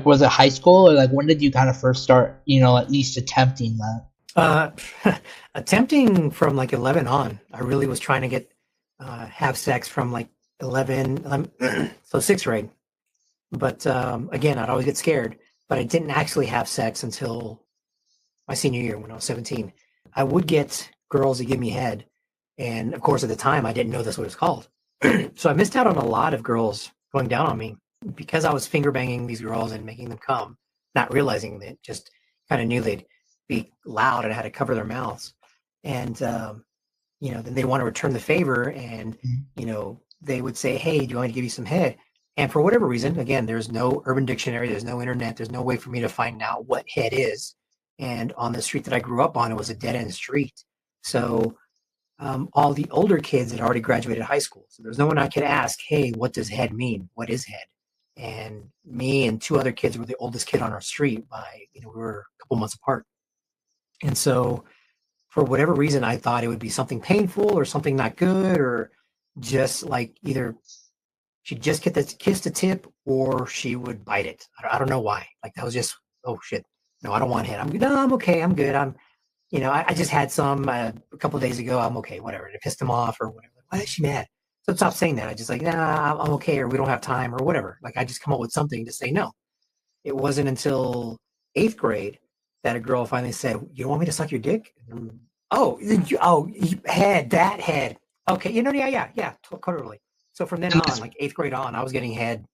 was it high school, or like when did you kind of first start, at least attempting that? Uh, Attempting from like 11 on. I really was trying to get have sex from like 11, so sixth grade. But again, I'd always get scared. But I didn't actually have sex until my senior year when I was 17. I would get girls to give me head. And of course, at the time, I didn't know that's what it's called. So I missed out on a lot of girls going down on me because I was finger banging these girls and making them come, not realizing that, just kind of knew they'd be loud and I had to cover their mouths. And, then they'd want to return the favor and, they would say, "Hey, do you want me to give you some head?" And for whatever reason, again, there's no urban dictionary, there's no internet, there's no way for me to find out what head is. And on the street that I grew up on, it was a dead end street. So all the older kids had already graduated high school. So there's no one I could ask, "Hey, what does head mean? What is head?" And me and two other kids were the oldest kid on our street by, we were a couple months apart. And so for whatever reason, I thought it would be something painful or something not good, or just like either she'd just get the kiss the tip or she would bite it. I don't know why. Like that was just, oh shit. No, I don't want head. I'm good. No, I'm okay. I'm good. I just had some a couple of days ago. I'm okay, whatever. And it pissed him off or whatever. Why is she mad? So stop saying that. I just like, nah, I'm okay, or we don't have time, or whatever. Like I just come up with something to say no. It wasn't until eighth grade that a girl finally said, "You don't want me to suck your dick?" Head, that head. Okay, yeah, totally. So from then And on, like eighth grade on, I was getting head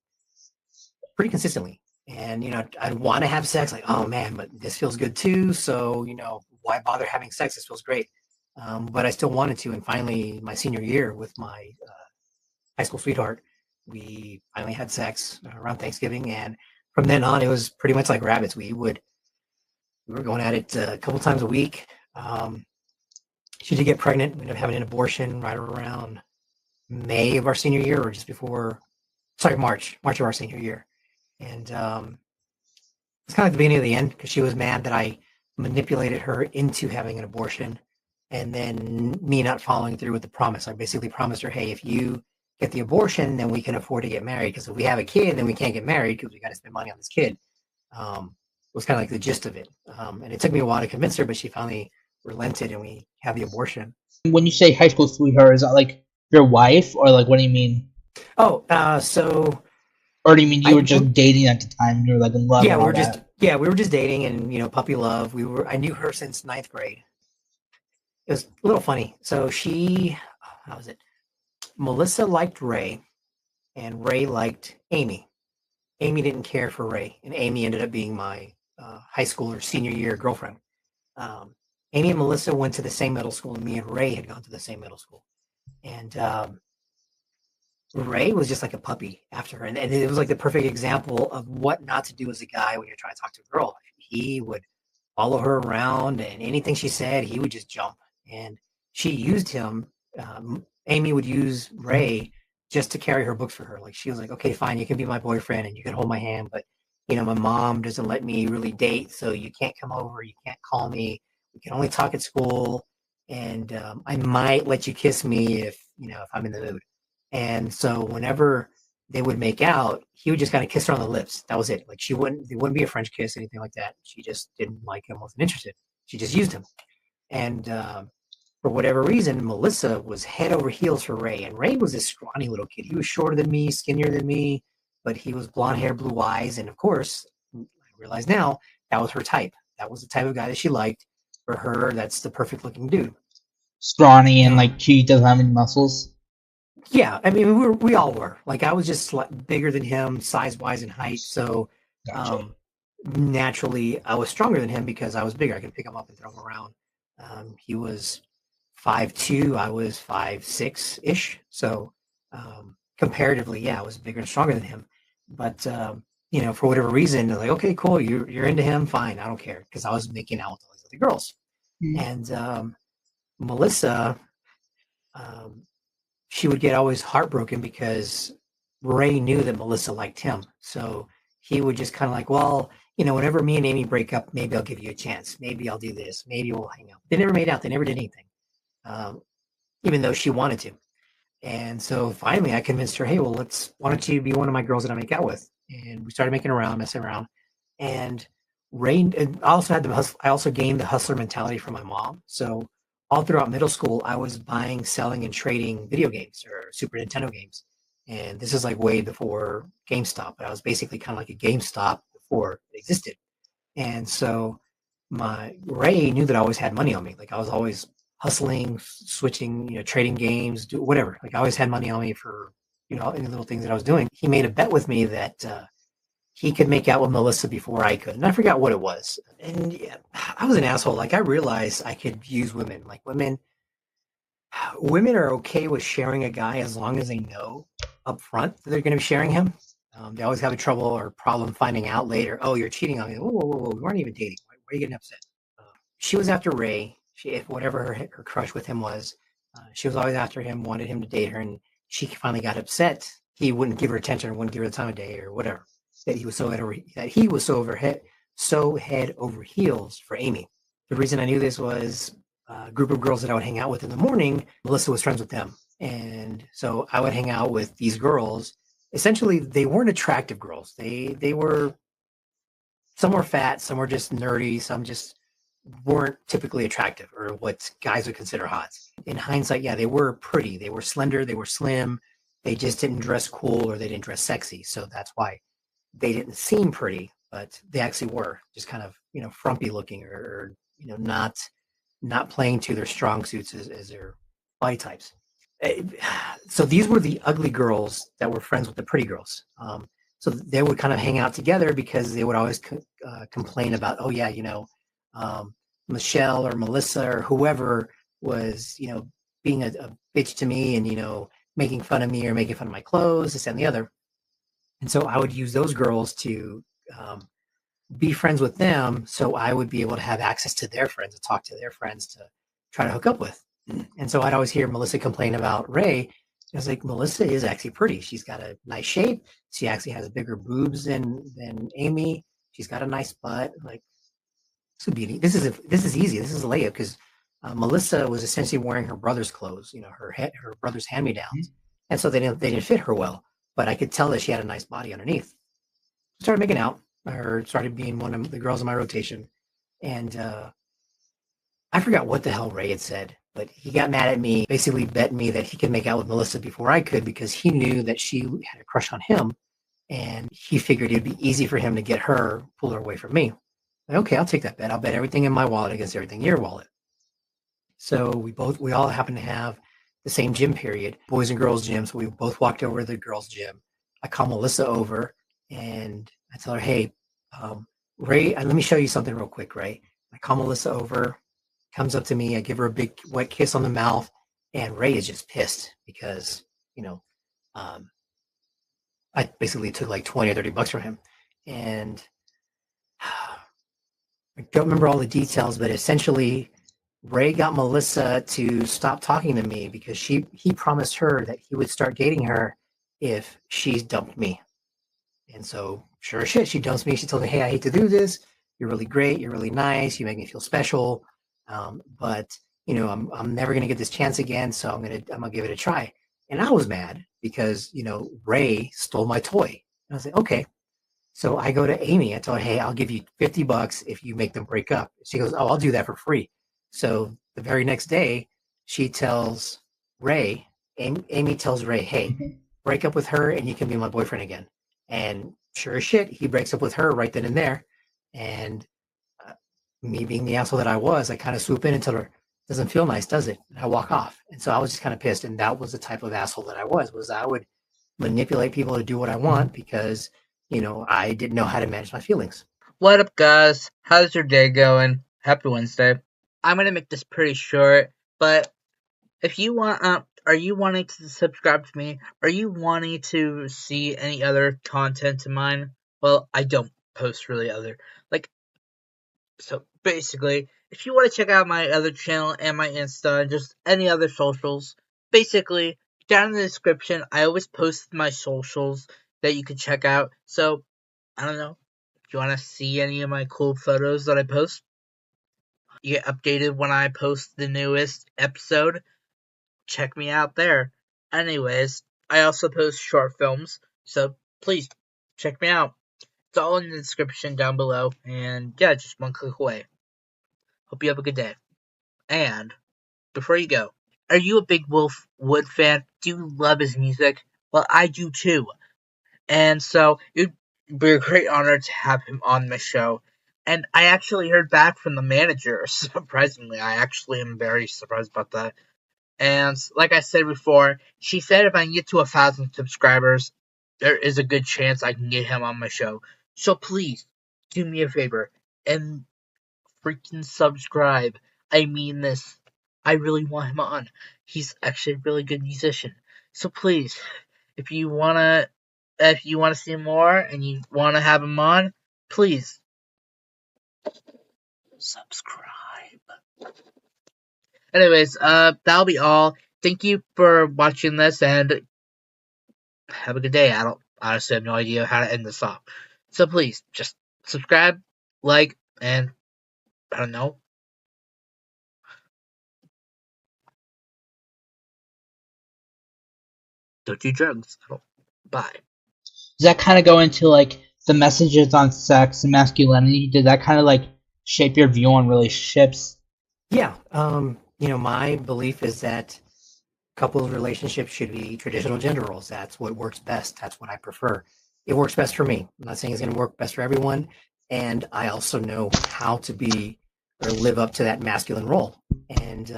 pretty consistently. And, I'd want to have sex, like, oh man, but this feels good too. So, why bother having sex? This feels great. But I still wanted to. And finally, my senior year with my high school sweetheart, we finally had sex around Thanksgiving. And from then on, it was pretty much like rabbits. We were going at it a couple times a week. She did get pregnant. We ended up having an abortion right around May of our senior year, or just before, sorry, March of our senior year. And it's kind of the beginning of the end because she was mad that I manipulated her into having an abortion, and then me not following through with the promise. I basically promised her, "Hey, if you get the abortion, then we can afford to get married. Because if we have a kid, then we can't get married because we got to spend money on this kid." It was kind of like the gist of it. And it took me a while to convince her, but she finally relented and we had the abortion. When you say high school sweetheart, is that like your wife, or like what do you mean? Oh, so Or do you mean you I were just dating at the time and you were like in love yeah, and all that? we were just dating and puppy love. I knew her since ninth grade. It was a little funny. So how was it? Melissa liked Ray, and Ray liked Amy. Amy didn't care for Ray, and Amy ended up being my high school or senior year girlfriend. Um, Amy and Melissa went to the same middle school, and me and Ray had gone to the same middle school. And Ray was just like a puppy after her. And it was like the perfect example of what not to do as a guy when you're trying to talk to a girl. He would follow her around, and anything she said, he would just jump. And she used him. Amy would use Ray just to carry her books for her. Like she was like, "Okay, fine, you can be my boyfriend and you can hold my hand, but my mom doesn't let me really date, so you can't come over, you can't call me. We can only talk at school." and I might let you kiss me if I'm in the mood. And so whenever they would make out, he would just kind of kiss her on the lips. That was it. Like it wouldn't be a French kiss, anything like that. She just didn't like him, wasn't interested. She just used him. And for whatever reason, Melissa was head over heels for Ray. And Ray was this scrawny little kid. He was shorter than me, skinnier than me, but he was blonde hair, blue eyes. And of course, I realize now that was her type. That was the type of guy that she liked. For her, that's the perfect looking dude. Scrawny and And like she doesn't have any muscles. yeah, I mean, we all were. Like I was just bigger than him, size wise and height. So Gotcha. um, naturally, I was stronger than him because I was bigger. I could pick him up and throw him around. He was 5'2", I was 5'6" ish. So comparatively, yeah, I was bigger and stronger than him. But for whatever reason, they're like, okay, cool, you're into him, fine, I don't care, because I was making out with all these other girls. Mm. And Melissa, um, she would get always heartbroken because Ray knew that Melissa liked him. So he would just kind of like, well, whenever me and Amy break up, maybe I'll give you a chance. Maybe I'll do this. Maybe we'll hang out. They never made out. They never did anything, um, even though she wanted to. And so finally I convinced her, hey, well, why don't you be one of my girls that I make out with? And we started messing around. And I also I also gained the hustler mentality from my mom. So all throughout middle school, I was buying, selling, and trading video games or Super Nintendo games. And this is like way before GameStop, but I was basically kind of like a GameStop before it existed. And so my Ray knew that I always had money on me. Like I was always hustling, switching, trading games, do whatever. Like I always had money on me for, any little things that I was doing. He made a bet with me that he could make out with Melissa before I could. And I forgot what it was. And yeah, I was an asshole. Like I realized I could use women. Like women are okay with sharing a guy as long as they know up front that they're going to be sharing him. They always have a trouble or problem finding out later. Oh, you're cheating on me. Whoa, whoa, whoa, whoa. We weren't even dating. Why are you getting upset? She was after Ray. If whatever her crush with him was, she was always after him, wanted him to date her, and she finally got upset. He wouldn't give her attention, or wouldn't give her the time of day, or whatever. That he was so head over heels for Amy. The reason I knew this was a group of girls that I would hang out with in the morning. Melissa was friends with them, and so I would hang out with these girls. Essentially, they weren't attractive girls. They were, some were fat, some were just nerdy, some just weren't typically attractive or what guys would consider hot. In hindsight, yeah, they were pretty. They were slender, they were slim. They just didn't dress cool or they didn't dress sexy. So that's why they didn't seem pretty, but they actually were just kind of, frumpy looking or not playing to their strong suits as their body types. So these were the ugly girls that were friends with the pretty girls. So they would kind of hang out together because they would always complain about, oh yeah, um, Michelle or Melissa or whoever was, being a bitch to me and, making fun of me or making fun of my clothes, this and the other. And so I would use those girls to be friends with them so I would be able to have access to their friends and talk to their friends to try to hook up with. And so I'd always hear Melissa complain about Ray. I was like, Melissa is actually pretty. She's got a nice shape. She actually has bigger boobs than Amy. She's got a nice butt. Like, this is easy. This is a layup because Melissa was essentially wearing her brother's clothes, her brother's hand me downs, and so they didn't fit her well. But I could tell that she had a nice body underneath. Started making out, or started being one of the girls in my rotation, and I forgot what the hell Ray had said, but he got mad at me, basically bet me that he could make out with Melissa before I could because he knew that she had a crush on him, and he figured it'd be easy for him to get her, pull her away from me. Okay, I'll take that bet. I'll bet everything in my wallet against everything in your wallet. So we all happen to have the same gym period, boys and girls gym. So we both walked over to the girls gym. I call Melissa over and I tell her, hey, Ray, let me show you something real quick, Ray. I call Melissa over, comes up to me. I give her a big wet kiss on the mouth. And Ray is just pissed because, I basically took like 20 or $30 from him. And I don't remember all the details, but essentially Ray got Melissa to stop talking to me because he promised her that he would start dating her if she dumped me. And so sure as shit, she dumps me. She told me, hey, I hate to do this. You're really great. You're really nice. You make me feel special. But I'm never gonna get this chance again, so I'm gonna give it a try. And I was mad because Ray stole my toy. And I was like, okay. So I go to Amy. I tell her, hey, I'll give you $50 if you make them break up. She goes, oh, I'll do that for free. So the very next day, she tells Ray, Amy tells Ray, hey, Mhm. break up with her and you can be my boyfriend again. And sure as shit, he breaks up with her right then and there. And uh, me being the asshole that I was, I kind of swoop in and tell her, doesn't feel nice, does it? And I walk off. And so I was just kind of pissed. And that was the type of asshole that I was I would manipulate people to do what I want because, I didn't know how to manage my feelings. What up, guys? How's your day going? Happy Wednesday. I'm gonna make this pretty short, but if you want, are you wanting to subscribe to me? Are you wanting to see any other content of mine? Well, I don't post really other, like, so basically, if you want to check out my other channel and my Insta and just any other socials, basically, down in the description, I always post my socials that you can check out. So, I don't know, if you want to see any of my cool photos that I post, you get updated when I post the newest episode, check me out there. Anyways, I also post short films, so please check me out. It's all in the description down below, and yeah, just one click away. Hope you have a good day. And before you go, are you a big Wolf Wood fan? Do you love his music? Well, I do too. And so it'd be a great honor to have him on my show. And I actually heard back from the manager, surprisingly. I actually am very surprised about that. And like I said before, she said if I can get to 1,000 subscribers, there is a good chance I can get him on my show. So please, do me a favor and freaking subscribe. I mean this. I really want him on. He's actually a really good musician. So please, if you wanna see more and you wanna have him on, please subscribe. Anyways, that'll be all. Thank you for watching this and have a good day. I don't honestly have no idea how to end this off. So please, just subscribe, like, and I don't know. Don't do drugs. Bye. Does that kind of go into like the messages on sex and masculinity? Did that kind of like shape your view on relationships? Yeah. My belief is that couples relationships should be traditional gender roles. That's what works best. That's what I prefer. It works best for me. I'm not saying it's going to work best for everyone. And I also know how to be or live up to that masculine role. And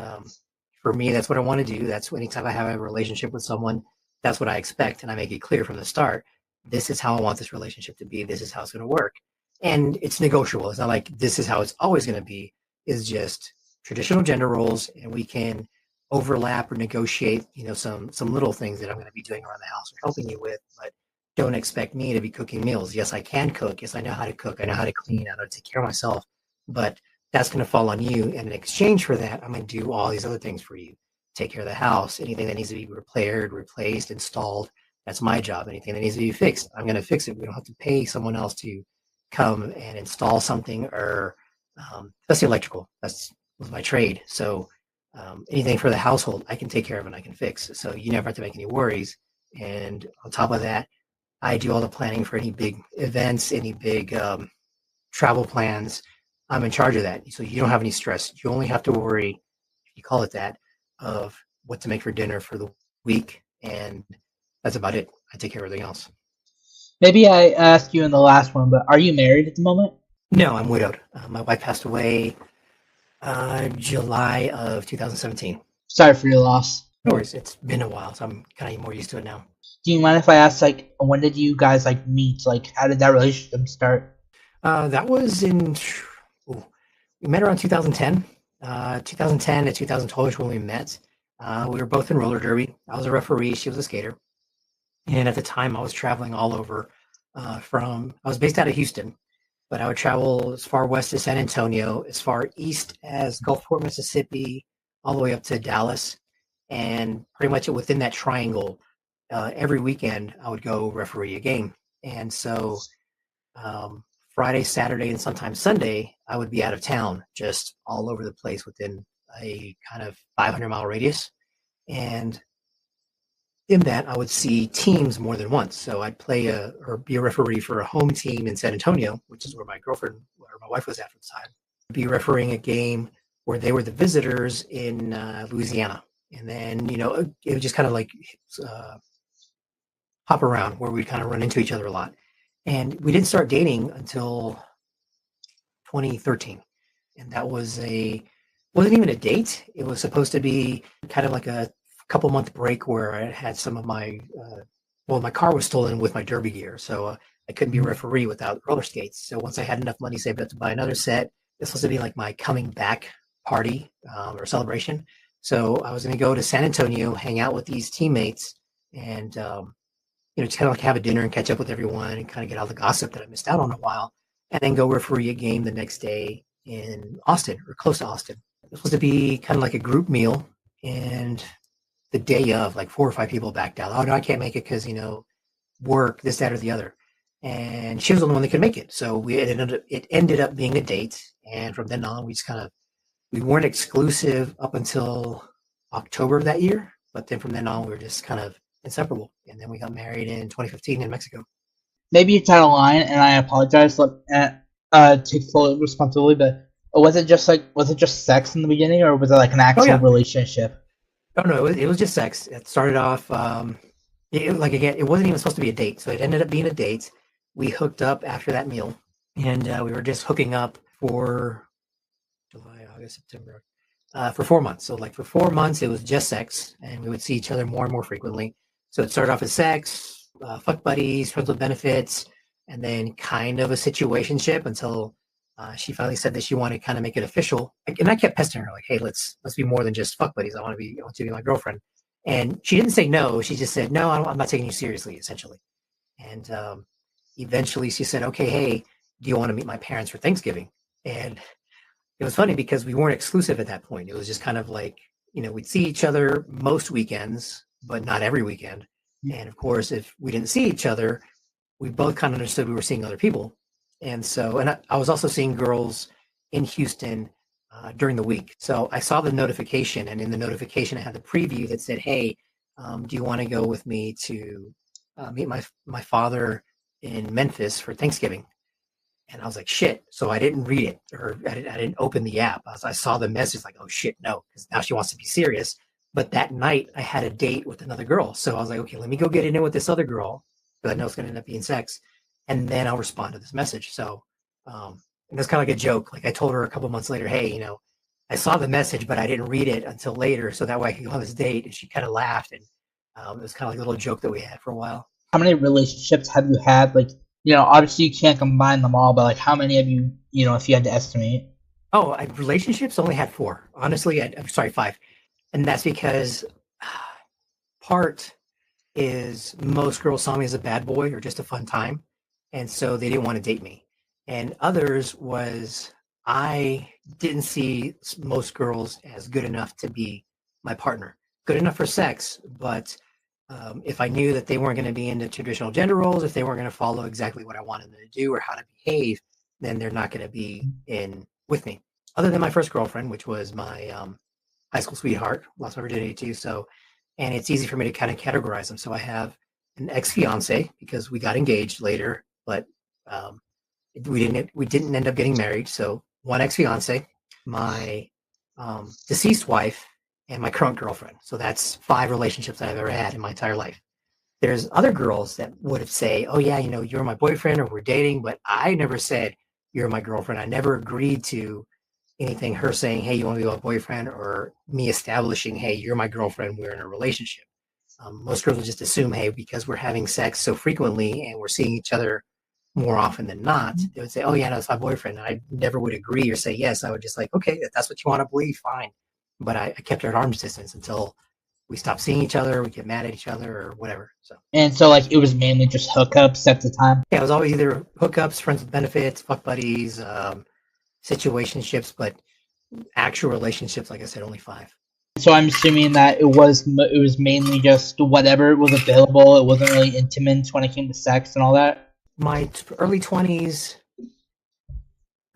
for me, that's what I want to do. That's anytime I have a relationship with someone, that's what I expect. And I make it clear from the start, this is how I want this relationship to be. This is how it's going to work. And it's negotiable. It's not like this is how it's always going to be. It's just traditional gender roles. And we can overlap or negotiate, some little things that I'm going to be doing around the house or helping you with, but don't expect me to be cooking meals. Yes, I can cook. Yes, I know how to cook. I know how to clean. I know how to take care of myself, but that's going to fall on you. And in exchange for that, I'm going to do all these other things for you. Take care of the house, anything that needs to be repaired, replaced, installed. That's my job. Anything that needs to be fixed, I'm going to fix it. We don't have to pay someone else to come and install something or that's the electrical. That's was my trade. So anything for the household, I can take care of and I can fix. So you never have to make any worries. And on top of that, I do all the planning for any big events, any big travel plans. I'm in charge of that. So you don't have any stress. You only have to worry, if you call it that, of what to make for dinner for the week. And that's about it. I take care of everything else. Maybe I asked you in the last one, but are you married at the moment? No, I'm widowed. My wife passed away July of 2017. Sorry for your loss. No worries. It's been a while, so I'm kind of more used to it now. Do you mind if I ask, like, when did you guys like meet? Like, how did that relationship start? That was ooh, we met around 2010. 2010 to 2012 is when we met. We were both in roller derby. I was a referee. She was a skater. And at the time, I was traveling all over. I was based out of Houston, but I would travel as far west as San Antonio, as far east as Gulfport, Mississippi, all the way up to Dallas, and pretty much within that triangle. Every weekend, I would go referee a game, and so Friday, Saturday, and sometimes Sunday, I would be out of town, just all over the place within a kind of 500-mile radius. And in that, I would see teams more than once. So I'd play or be a referee for a home team in San Antonio, which is where my girlfriend or my wife was at the time. Be refereeing a game where they were the visitors in Louisiana. And then, it would just kind of like hop around where we'd kind of run into each other a lot. And we didn't start dating until 2013. And that wasn't even a date. It was supposed to be kind of like a couple month break where I had some of my car was stolen with my derby gear, so I couldn't be a referee without roller skates. So once I had enough money saved up to buy another set, this was to be like my coming back party or celebration. So I was going to go to San Antonio, hang out with these teammates, and just kind of like have a dinner and catch up with everyone and kind of get all the gossip that I missed out on a while, and then go referee a game the next day in Austin or close to Austin. It was supposed to be kind of like a group meal, and the day of, like 4 or 5 people backed out. Oh no, I can't make it because work, this, that, or the other. And she was the only one that could make it. So it ended up being a date, and from then on, we weren't exclusive up until October of that year. But then from then on, we were just kind of inseparable. And then we got married in 2015 in Mexico. Maybe it's out of line, and I apologize. Take full responsibility, but was it just sex in the beginning, or was it like an actual relationship? Oh no, it was just sex. It started off it wasn't even supposed to be a date, so it ended up being a date. We hooked up after that meal, and we were just hooking up for July, August, September, for 4 months. So like for 4 months, it was just sex, and we would see each other more and more frequently. So it started off as sex, fuck buddies, friends with benefits, and then kind of a situationship until she finally said that she wanted to kind of make it official. And I kept pestering her like, hey, let's be more than just fuck buddies. I want you to be my girlfriend. And she didn't say no. She just said, no, I'm not taking you seriously, essentially. And eventually she said, okay, hey, do you want to meet my parents for Thanksgiving? And it was funny because we weren't exclusive at that point. It was just kind of like, we'd see each other most weekends, but not every weekend. And of course, if we didn't see each other, we both kind of understood we were seeing other people. And so, and I was also seeing girls in Houston during the week. So I saw the notification, and in the notification, I had the preview that said, hey, do you want to go with me to meet my father in Memphis for Thanksgiving? And I was like, shit. So I didn't read it, or I didn't open the app. I saw the message like, oh shit, no, because now she wants to be serious. But that night I had a date with another girl. So I was like, okay, let me go get it in with this other girl, because I know it's going to end up being sex. And then I'll respond to this message. So and it's kind of like a joke. Like I told her a couple months later, hey, I saw the message, but I didn't read it until later. So that way I could go on this date. And she kind of laughed. And it was kind of like a little joke that we had for a while. How many relationships have you had? Like, obviously you can't combine them all, but like how many have you, if you had to estimate? Oh, relationships only had 4. Honestly, I'm sorry, 5. And that's because part is most girls saw me as a bad boy or just a fun time. And so they didn't want to date me. And others was I didn't see most girls as good enough to be my partner. Good enough for sex, but if I knew that they weren't going to be into traditional gender roles, if they weren't going to follow exactly what I wanted them to do or how to behave, then they're not going to be in with me. Other than my first girlfriend, which was my high school sweetheart, lost my virginity to. So, and it's easy for me to kind of categorize them. So I have an ex-fiance because we got engaged later, but we didn't end up getting married. So one ex-fiance, my deceased wife, and my current girlfriend. So that's 5 relationships that I've ever had in my entire life. There's other girls that would have say, oh yeah, you're my boyfriend or we're dating, but I never said you're my girlfriend. I never agreed to anything, her saying, hey, you want to be my boyfriend, or me establishing, hey, you're my girlfriend, we're in a relationship. Most girls would just assume, hey, because we're having sex so frequently and we're seeing each other more often than not, they would say, oh yeah, no, it's my boyfriend. I never would agree or say yes. I would just like, okay, if that's what you want to believe, fine. But I kept her at arm's distance until we stopped seeing each other, we get mad at each other or whatever. And so like it was mainly just hookups at the time? Yeah, it was always either hookups, friends with benefits, fuck buddies, situationships, but actual relationships, like I said, only 5. So I'm assuming that it was mainly just whatever was available. It wasn't really intimate when it came to sex and all that. My early 20s,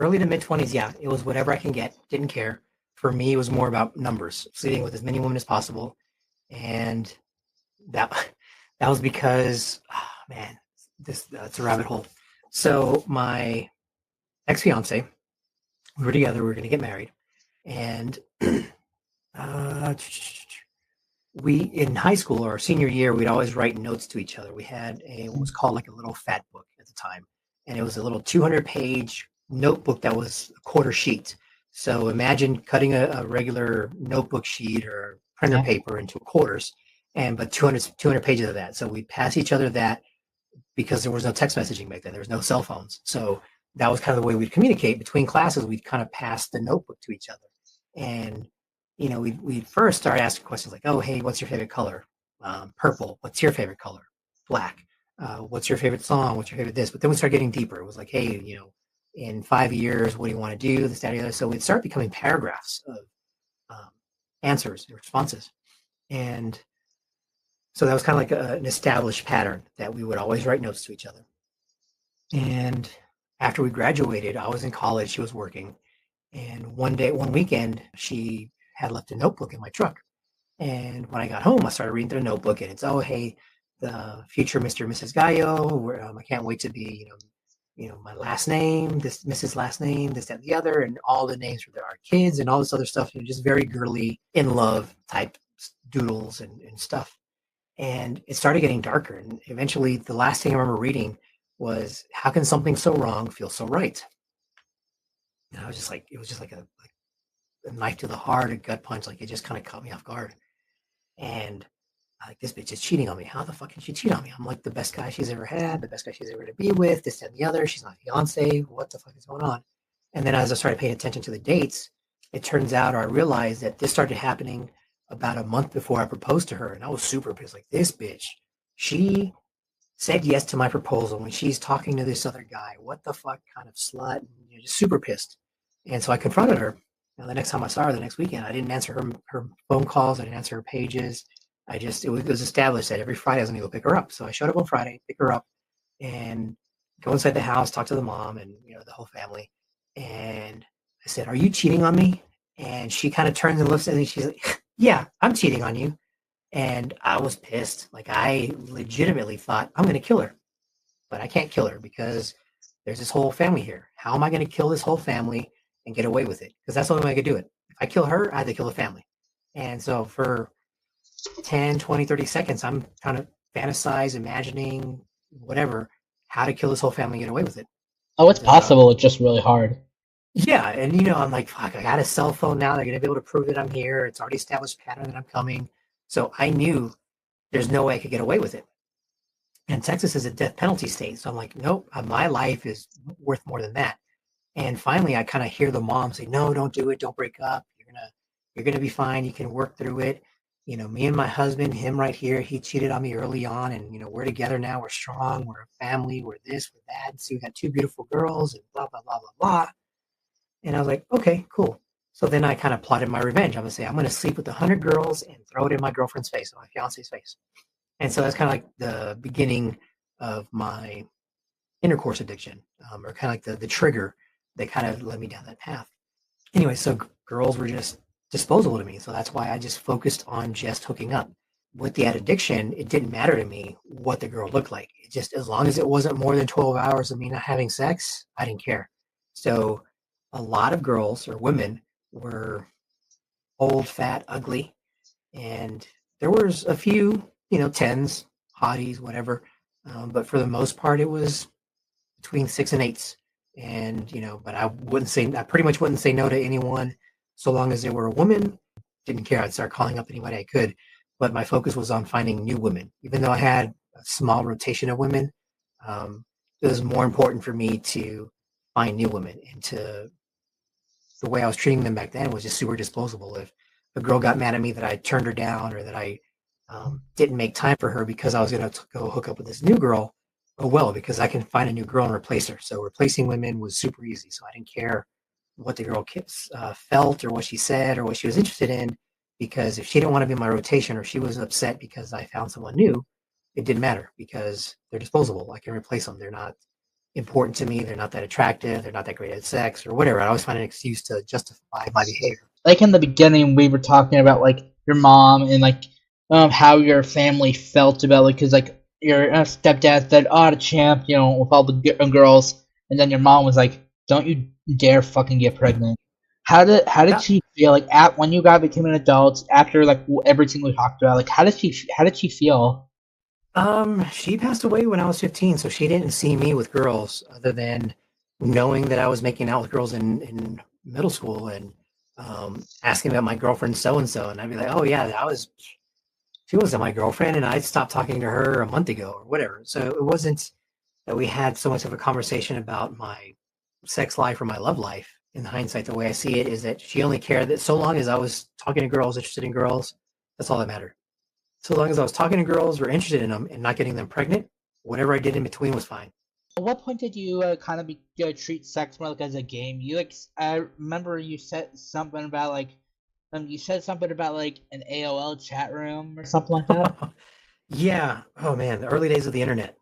early to mid 20s, yeah, it was whatever I can get. Didn't care. for me, it was more about numbers, sleeping with as many women as possible. And that that was because, oh, man, it's a rabbit hole. So my ex-fiance, we were together, we were going to get married. And uh, we in high school or senior year, we'd always write notes to each other. We had what was called like a little fat book at the time, and it was a little 200-page notebook that was a quarter sheet. So imagine cutting a regular notebook sheet or printer Yeah. paper into quarters, and but 200 pages of that. So we'd pass each other that because there was no text messaging back then. There was no cell phones. So that was kind of the way we'd communicate between classes. We'd kind of pass the notebook to each other. And, we'd first start asking questions like, oh, hey, what's your favorite color? Purple. What's your favorite color? Black. What's your favorite song? What's your favorite this? But then we start getting deeper. It was like, hey, in 5 years, what do you want to do? This, that, and the other. So we'd start becoming paragraphs of um, answers and responses. And so that was kind of like an established pattern that we would always write notes to each other. And after we graduated, I was in college, she was working. And one weekend, she had left a notebook in my truck. And when I got home, I started reading through the notebook, and it's, oh, hey, the future Mr. and Mrs. Gallo. I can't wait to be, my last name, this Mrs. last name, this, that, and the other, and all the names for our kids and all this other stuff. Just very girly, in love type doodles and stuff. And it started getting darker. And eventually, the last thing I remember reading was, how can something so wrong feel so right? And I was just like, it was just like a knife to the heart, a gut punch. Like, it just kind of caught me off guard. And like, this bitch is cheating on me. How the fuck can she cheat on me? I'm like the best guy she's ever had, the best guy she's ever to be with, this, that, and the other. She's my fiance. What the fuck is going on? And then as I started paying attention to the dates, it turns out, or I realized that this started happening about a month before I proposed to her. And I was super pissed. Like, this bitch, she said yes to my proposal when she's talking to this other guy. What the fuck kind of slut? And, just super pissed. And so I confronted her. And the next time I saw her, the next weekend, I didn't answer her phone calls. I didn't answer her pages. It was established that every Friday I was going to go pick her up. So I showed up on Friday, pick her up, and go inside the house, talk to the mom and, the whole family. And I said, are you cheating on me? And she kind of turns and looks at me. She's like, yeah, I'm cheating on you. And I was pissed. Like, I legitimately thought, I'm going to kill her. But I can't kill her because there's this whole family here. How am I going to kill this whole family and get away with it? Because that's the only way I could do it. If I kill her, I had to kill the family. And so for 10, 20, 30 seconds, I'm trying to fantasize, imagining, whatever, how to kill this whole family and get away with it. Oh, it's possible. It's just really hard. Yeah, and I'm like, fuck, I got a cell phone now. They're going to be able to prove that I'm here. It's already established pattern that I'm coming. So I knew there's no way I could get away with it. And Texas is a death penalty state. So I'm like, nope, my life is worth more than that. And finally, I kind of hear the mom say, no, don't do it. Don't break up. You're going to be fine. You can work through it. Me and my husband, him right here, he cheated on me early on. And, we're together now. We're strong. We're a family. We're this, we're that. So we got 2 beautiful girls and blah, blah, blah, blah, blah. And I was like, okay, cool. So then I kind of plotted my revenge. I'm going to say, I'm going to sleep with 100 girls and throw it in my girlfriend's face, my fiance's face. And so that's kind of like the beginning of my intercourse addiction, or kind of like the trigger that kind of led me down that path. Anyway, so girls were just disposable to me. So that's why I just focused on just hooking up. With the addiction, it didn't matter to me what the girl looked like. It just, as long as it wasn't more than 12 hours of me not having sex, I didn't care. So a lot of girls or women were old, fat, ugly. And there was a few, 10s, hotties, whatever. But for the most part, it was between 6 and 8s. And, but I pretty much wouldn't say no to anyone so long as they were a woman. Didn't care. I'd start calling up anybody I could. But my focus was on finding new women. Even though I had a small rotation of women, it was more important for me to find new women. And the way I was treating them back then was just super disposable. If a girl got mad at me that I turned her down or that I didn't make time for her because I was going to go hook up with this new girl, oh well, because I can find a new girl and replace her. So replacing women was super easy. So I didn't care what the girl felt or what she said or what she was interested in, because if she didn't want to be in my rotation or she was upset because I found someone new, it didn't matter because they're disposable. I can replace them. They're not important to me. They're not that attractive. They're not that great at sex or whatever. I always find an excuse to justify my behavior. like in the beginning we were talking about like your mom and like how your family felt about like because like your stepdad said oh the champ with all the girls, and then your mom was like don't you dare fucking get pregnant. How did Yeah. she feel like at when you guys became an adult after like everything we talked about, like how did she feel? She passed away when I was 15, so she didn't see me with girls other than knowing that I was making out with girls in middle school and asking about my girlfriend so and so, and I'd be like, "Oh yeah, she wasn't my girlfriend, and I stopped talking to her a month ago or whatever." So it wasn't that we had so much of a conversation about my sex life or my love life. In hindsight, the way I see it is that she only cared that so long as I was talking to girls, interested in girls, that's all that mattered. So long as I was talking to girls, were interested in them, and not getting them pregnant, whatever I did in between was fine. At what point did you kind of treat sex more like as a game? I remember you said something about like you said something about like an AOL chat room or something like that. Yeah. Oh man, the early days of the internet.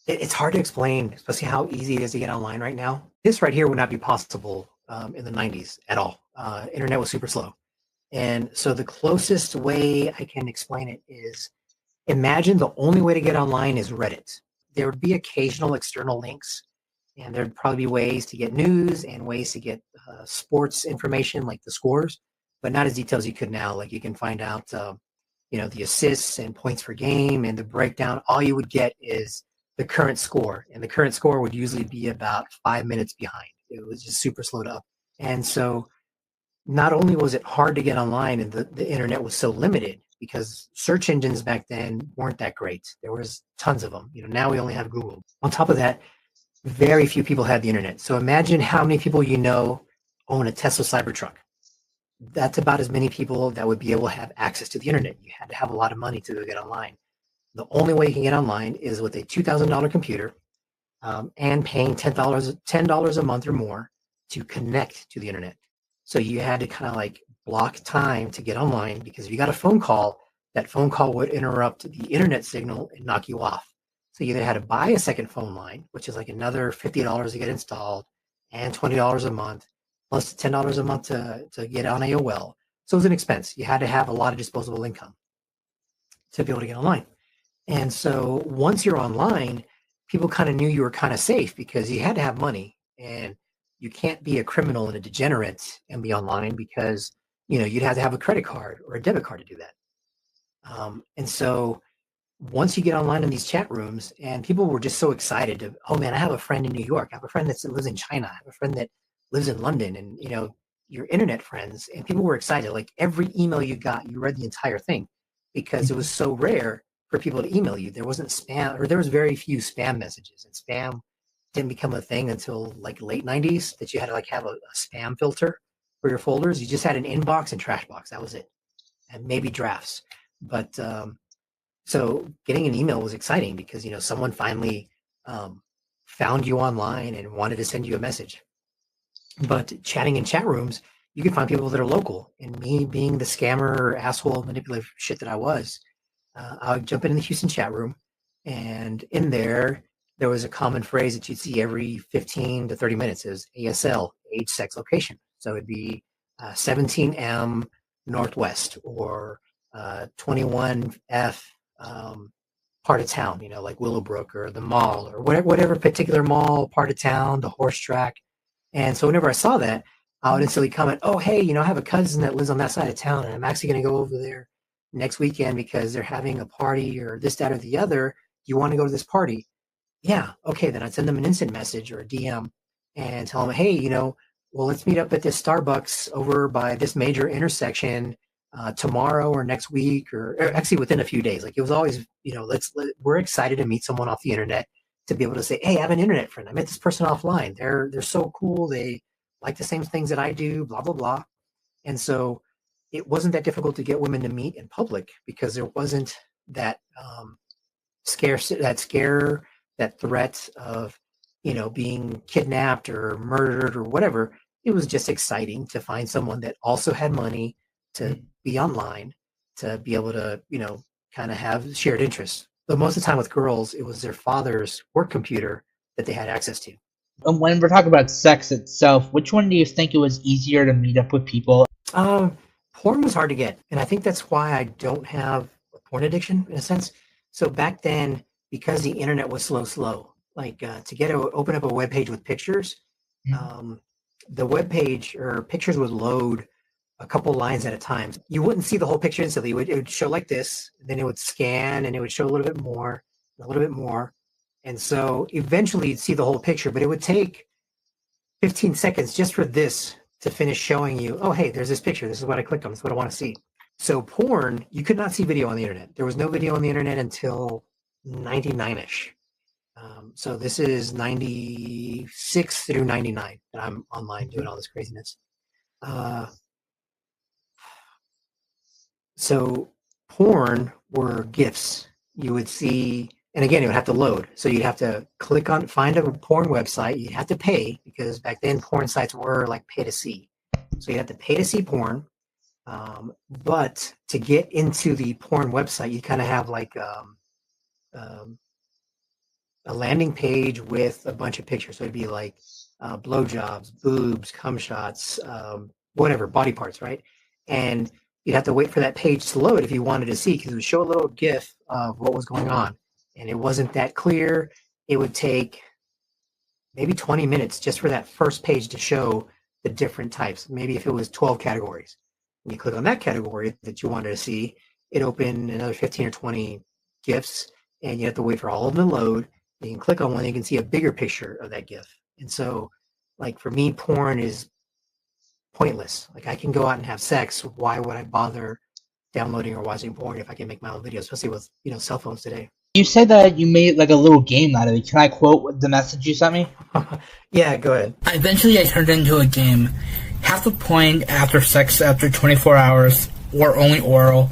It's hard to explain, especially how easy it is to get online right now. This right here would not be possible in the 90s at all. Internet was super slow. And so the closest way I can explain it is imagine the only way to get online is Reddit. There would be occasional external links, and there'd probably be ways to get news and ways to get sports information like the scores, but not as detailed as you could now. Like you can find out, the assists and points per game and the breakdown. All you would get is the current score, and the current score would usually be about 5 minutes behind. It was just super slowed up, and so not only was it hard to get online and the internet was so limited because search engines back then weren't that great. There was tons of them. Now we only have Google. On top of that, very few people had the internet. So imagine how many people own a Tesla Cybertruck. That's about as many people that would be able to have access to the internet. You had to have a lot of money to get online. The only way you can get online is with a $2,000 computer and paying $10 a month or more to connect to the internet. So you had to kind of like block time to get online because if you got a phone call, that phone call would interrupt the internet signal and knock you off. So you either had to buy a second phone line, which is like another $50 to get installed, and $20 a month, plus $10 a month to get on AOL. So it was an expense. You had to have a lot of disposable income to be able to get online. And so once you're online, people kind of knew you were kind of safe because you had to have money, and you can't be a criminal and a degenerate and be online because you'd have to have a credit card or a debit card to do that. And so once you get online in these chat rooms, and people were just so excited to, oh man, I have a friend in New York, I have a friend that lives in China, I have a friend that lives in London, and your internet friends, and people were excited. Like every email you got, you read the entire thing because it was so rare for people to email you. There wasn't spam, or there was very few spam messages, and spam didn't become a thing until like late 90s that you had to like have a spam filter for your folders. You just had an inbox and trash box. That was it. And maybe drafts. But so getting an email was exciting because someone finally found you online and wanted to send you a message. But chatting in chat rooms, you can find people that are local. And me being the scammer, asshole, manipulative shit that I was, I would jump in the Houston chat room, and in there was a common phrase that you'd see every 15 to 30 minutes is ASL, age, sex, location. So it'd be 17M Northwest or 21F part of town, like Willowbrook or the mall or whatever particular mall, part of town, the horse track. And so whenever I saw that, I would instantly comment, oh, hey, I have a cousin that lives on that side of town, and I'm actually going to go over there next weekend because they're having a party or this, that, or the other. Do you want to go to this party? Yeah. Okay. Then I'd send them an instant message or a DM and tell them, hey, well, let's meet up at this Starbucks over by this major intersection tomorrow or next week, or actually within a few days. Like it was always, we're excited to meet someone off the internet, to be able to say, hey, I have an internet friend. I met this person offline. They're so cool. They like the same things that I do, blah, blah, blah. And so it wasn't that difficult to get women to meet in public because there wasn't that scare, that threat of, being kidnapped or murdered or whatever. It was just exciting to find someone that also had money to be online, to be able to, kind of have shared interests. But most of the time with girls, it was their father's work computer that they had access to. When we're talking about sex itself, which one do you think it was easier to meet up with people? Porn was hard to get, and I think that's why I don't have a porn addiction in a sense. So back then, because the internet was slow, like to open up a web page with pictures, um, the web page or pictures would load a couple lines at a time. You wouldn't see the whole picture instantly. It would show like this, then it would scan, and it would show a little bit more, a little bit more, and so eventually you'd see the whole picture. But it would take 15 seconds just for this to finish showing you, oh, hey, there's this picture. This is what I clicked on. This is what I want to see. So porn, you could not see video on the internet. There was no video on the internet until 99-ish. So this is 96 through 99 that I'm online doing all this craziness. So porn were GIFs. You would see, and again, it would have to load. So you'd have to find a porn website. You'd have to pay because back then porn sites were like pay to see. So you have to pay to see porn. But to get into the porn website, you kind of have like a landing page with a bunch of pictures. So it'd be like blowjobs, boobs, cum shots, whatever, body parts, right? And you'd have to wait for that page to load if you wanted to see, because it would show a little GIF of what was going on. And it wasn't that clear. It would take maybe 20 minutes just for that first page to show the different types. Maybe if it was 12 categories, when you click on that category that you wanted to see, it opened another 15 or 20 GIFs, and you have to wait for all of them to load. You can click on one, you can see a bigger picture of that GIF. And so, like for me, porn is pointless. Like I can go out and have sex. Why would I bother downloading or watching porn if I can make my own videos, especially with cell phones today? You said that you made like a little game out of it. Can I quote the message you sent me? Yeah, go ahead. Eventually, I turned it into a game. Half a point after sex after 24 hours, or only oral.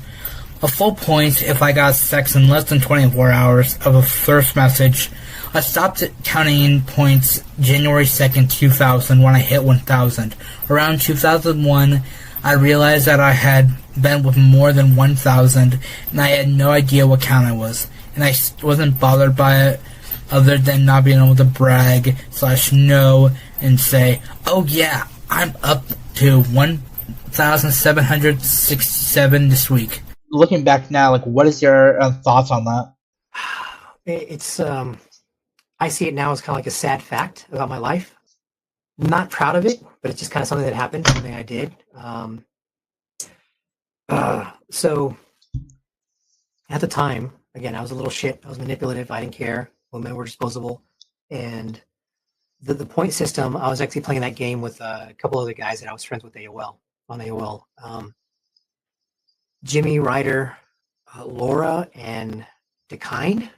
A full point if I got sex in less than 24 hours of a first message. I stopped counting points January 2nd, 2000 when I hit 1,000. Around 2001, I realized that I had been with more than 1,000, and I had no idea what count I was. And I wasn't bothered by it, other than not being able to brag / know and say, oh yeah, I'm up to 1,767 this week. Looking back now, like, what is your thoughts on that? It's I see it now as kind of like a sad fact about my life. Not proud of it, but it's just kind of something that happened, something I did. So at the time, again, I was a little shit. I was manipulative. I didn't care. Women were disposable. And the point system, I was actually playing that game with a couple other guys that I was friends with on AOL. Jimmy, Ryder, Laura, and DeKine.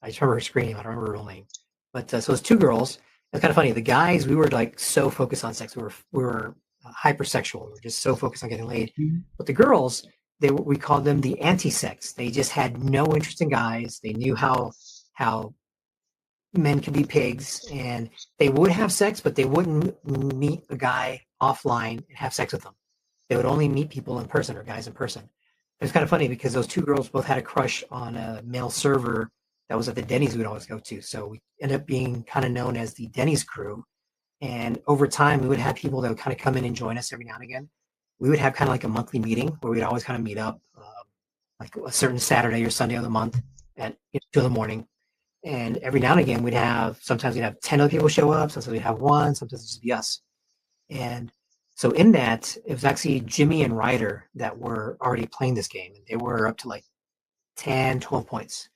I just remember her screen name. I don't remember her real name. But so it's two girls. It's kind of funny. The guys, we were like so focused on sex. We were hypersexual. We were just so focused on getting laid. Mm-hmm. But the girls, we called them the anti-sex. They just had no interest in guys. They knew how men can be pigs, and they would have sex, but they wouldn't meet a guy offline and have sex with them. They would only meet people in person, or guys in person. It was kind of funny because those two girls both had a crush on a male server that was at the Denny's we'd always go to. So we ended up being kind of known as the Denny's crew. And over time, we would have people that would kind of come in and join us every now and again. We would have kind of like a monthly meeting where we'd always kind of meet up, like a certain Saturday or Sunday of the month at 2 in the morning. And every now and again, sometimes we'd have 10 other people show up. Sometimes we'd have one, sometimes it'd just be us. And so in that, it was actually Jimmy and Ryder that were already playing this game. And they were up to like 10, 12 points.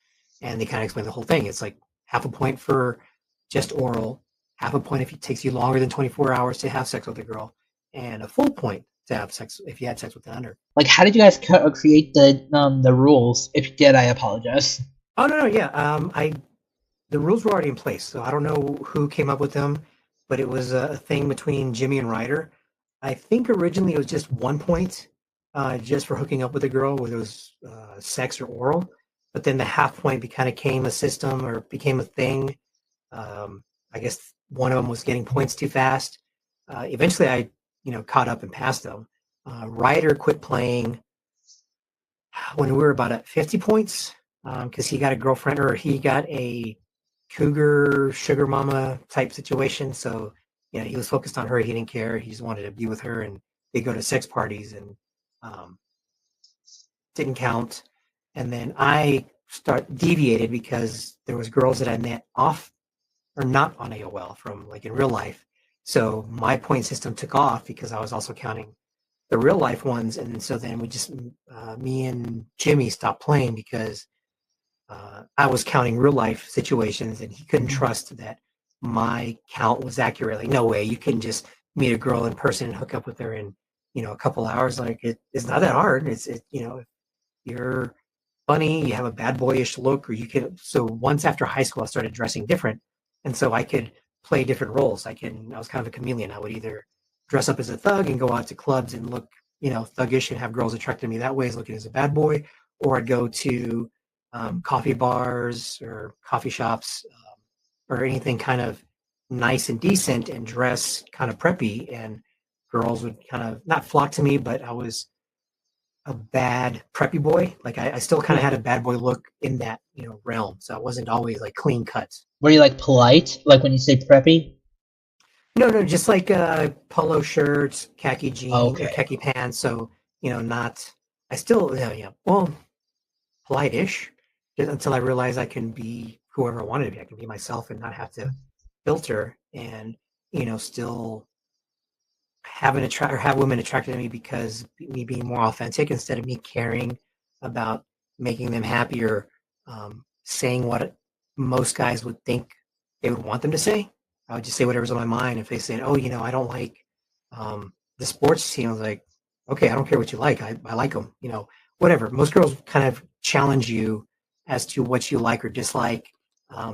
And they kind of explained the whole thing. It's like half a point for just oral, half a point if it takes you longer than 24 hours to have sex with a girl, and a full point to have sex if you had sex with an under. Like, how did you guys create the rules? If you did, I apologize. Oh, no, yeah. The rules were already in place, so I don't know who came up with them, but it was a thing between Jimmy and Ryder. I think originally it was just 1 point just for hooking up with a girl, whether it was sex or oral. But then the half point kind of became a system or became a thing. I guess one of them was getting points too fast. Eventually, I caught up and passed them. Ryder quit playing when we were about at 50 points because he got a girlfriend, or he got a cougar, sugar mama type situation. So, he was focused on her. He didn't care. He just wanted to be with her, and they go to sex parties and um, didn't count. And then I deviated because there was girls that I met off or not on AOL from like in real life. So my point system took off because I was also counting the real life ones. And so then me and Jimmy stopped playing because I was counting real life situations and he couldn't trust that my count was accurate. Like, no way, you can just meet a girl in person and hook up with her in, a couple hours. Like it's not that hard. If you're funny, you have a bad boyish look, or you can. So once after high school, I started dressing different. And so I could play different roles. I was kind of a chameleon. I would either dress up as a thug and go out to clubs and look, thuggish and have girls attracted to me that way as looking as a bad boy, or I'd go to coffee bars or coffee shops or anything kind of nice and decent and dress kind of preppy, and girls would kind of not flock to me, but I was a bad preppy boy. Like I still kind of had a bad boy look in that realm, so I wasn't always like clean cut. Were you like polite, like when you say preppy? No, just like polo shirts, khaki jeans, or Okay. khaki pants. So not. I still yeah. Well, polite-ish, just until I realized I can be whoever I wanted to be. I can be myself and not have to filter, and still have women attracted to me because me being more authentic instead of me caring about making them happy or saying what most guys would think they would want them to say. I would just say whatever's on my mind. If they said, "Oh, I don't like the sports team," I was like, "Okay, I don't care what you like. I like them." Whatever. Most girls kind of challenge you as to what you like or dislike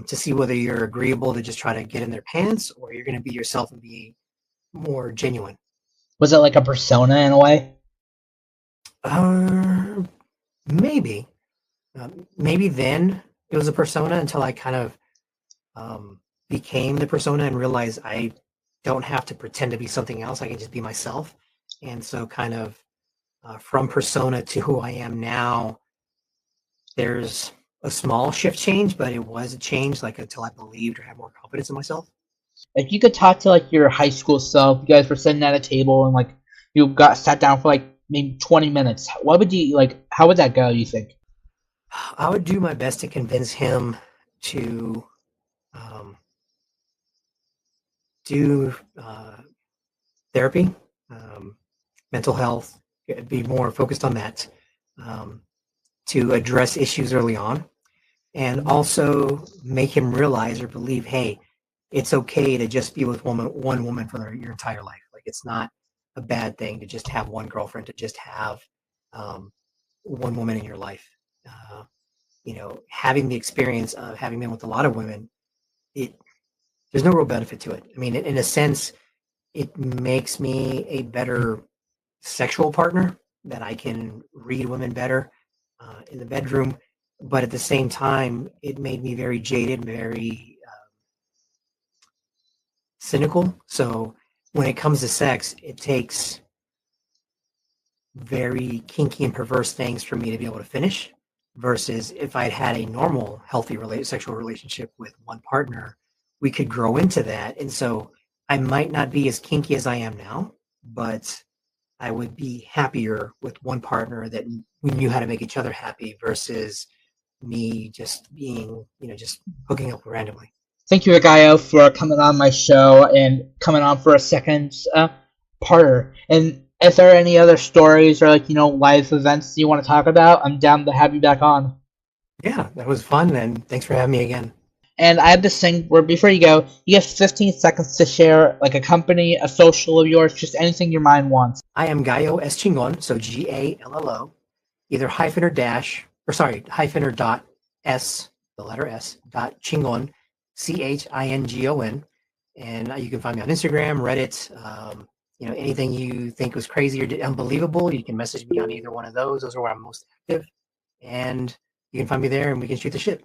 to see whether you're agreeable to just try to get in their pants or you're going to be yourself and be more genuine. Was it like a persona in a way? Uh, maybe. Maybe then it was a persona until I kind of became the persona and realized I don't have to pretend to be something else. I can just be myself. And so, kind of from persona to who I am now, there's a small shift change, but it was a change like until I believed or had more confidence in myself. If you could talk to like your high school self, you guys were sitting at a table and like you got sat down for like maybe 20 minutes. What would you like? How would that go? You think? I would do my best to convince him to um, do therapy, um, mental health, be more focused on that, um, to address issues early on, and also make him realize or believe, hey, it's okay to just be with one woman for your entire life. Like it's not a bad thing to just have one girlfriend, to just have um, one woman in your life. Uh, having the experience of having been with a lot of women, it there's no real benefit to it. I mean, in a sense, it makes me a better sexual partner that I can read women better in the bedroom. But at the same time, it made me very jaded, very cynical. So when it comes to sex, it takes very kinky and perverse things for me to be able to finish. Versus if I'd had a normal, healthy sexual relationship with one partner, we could grow into that. And so I might not be as kinky as I am now, but I would be happier with one partner that we knew how to make each other happy versus me just being, just hooking up randomly. Thank you, Agayo, for coming on my show and coming on for a second parter. And if there are any other stories or like live events you want to talk about, I'm down to have you back on. Yeah, that was fun, and thanks for having me again. And I have this thing where before you go, you have 15 seconds to share like a company, a social of yours, just anything your mind wants. I am Gallo S. Chingon, so Gallo, either hyphen or dash, or sorry, hyphen or dot S, the letter S, dot Chingon, Chingon. And you can find me on Instagram, Reddit, anything you think was crazy or unbelievable, you can message me on either one of those. Those are where I'm most active. And you can find me there and we can shoot the shit.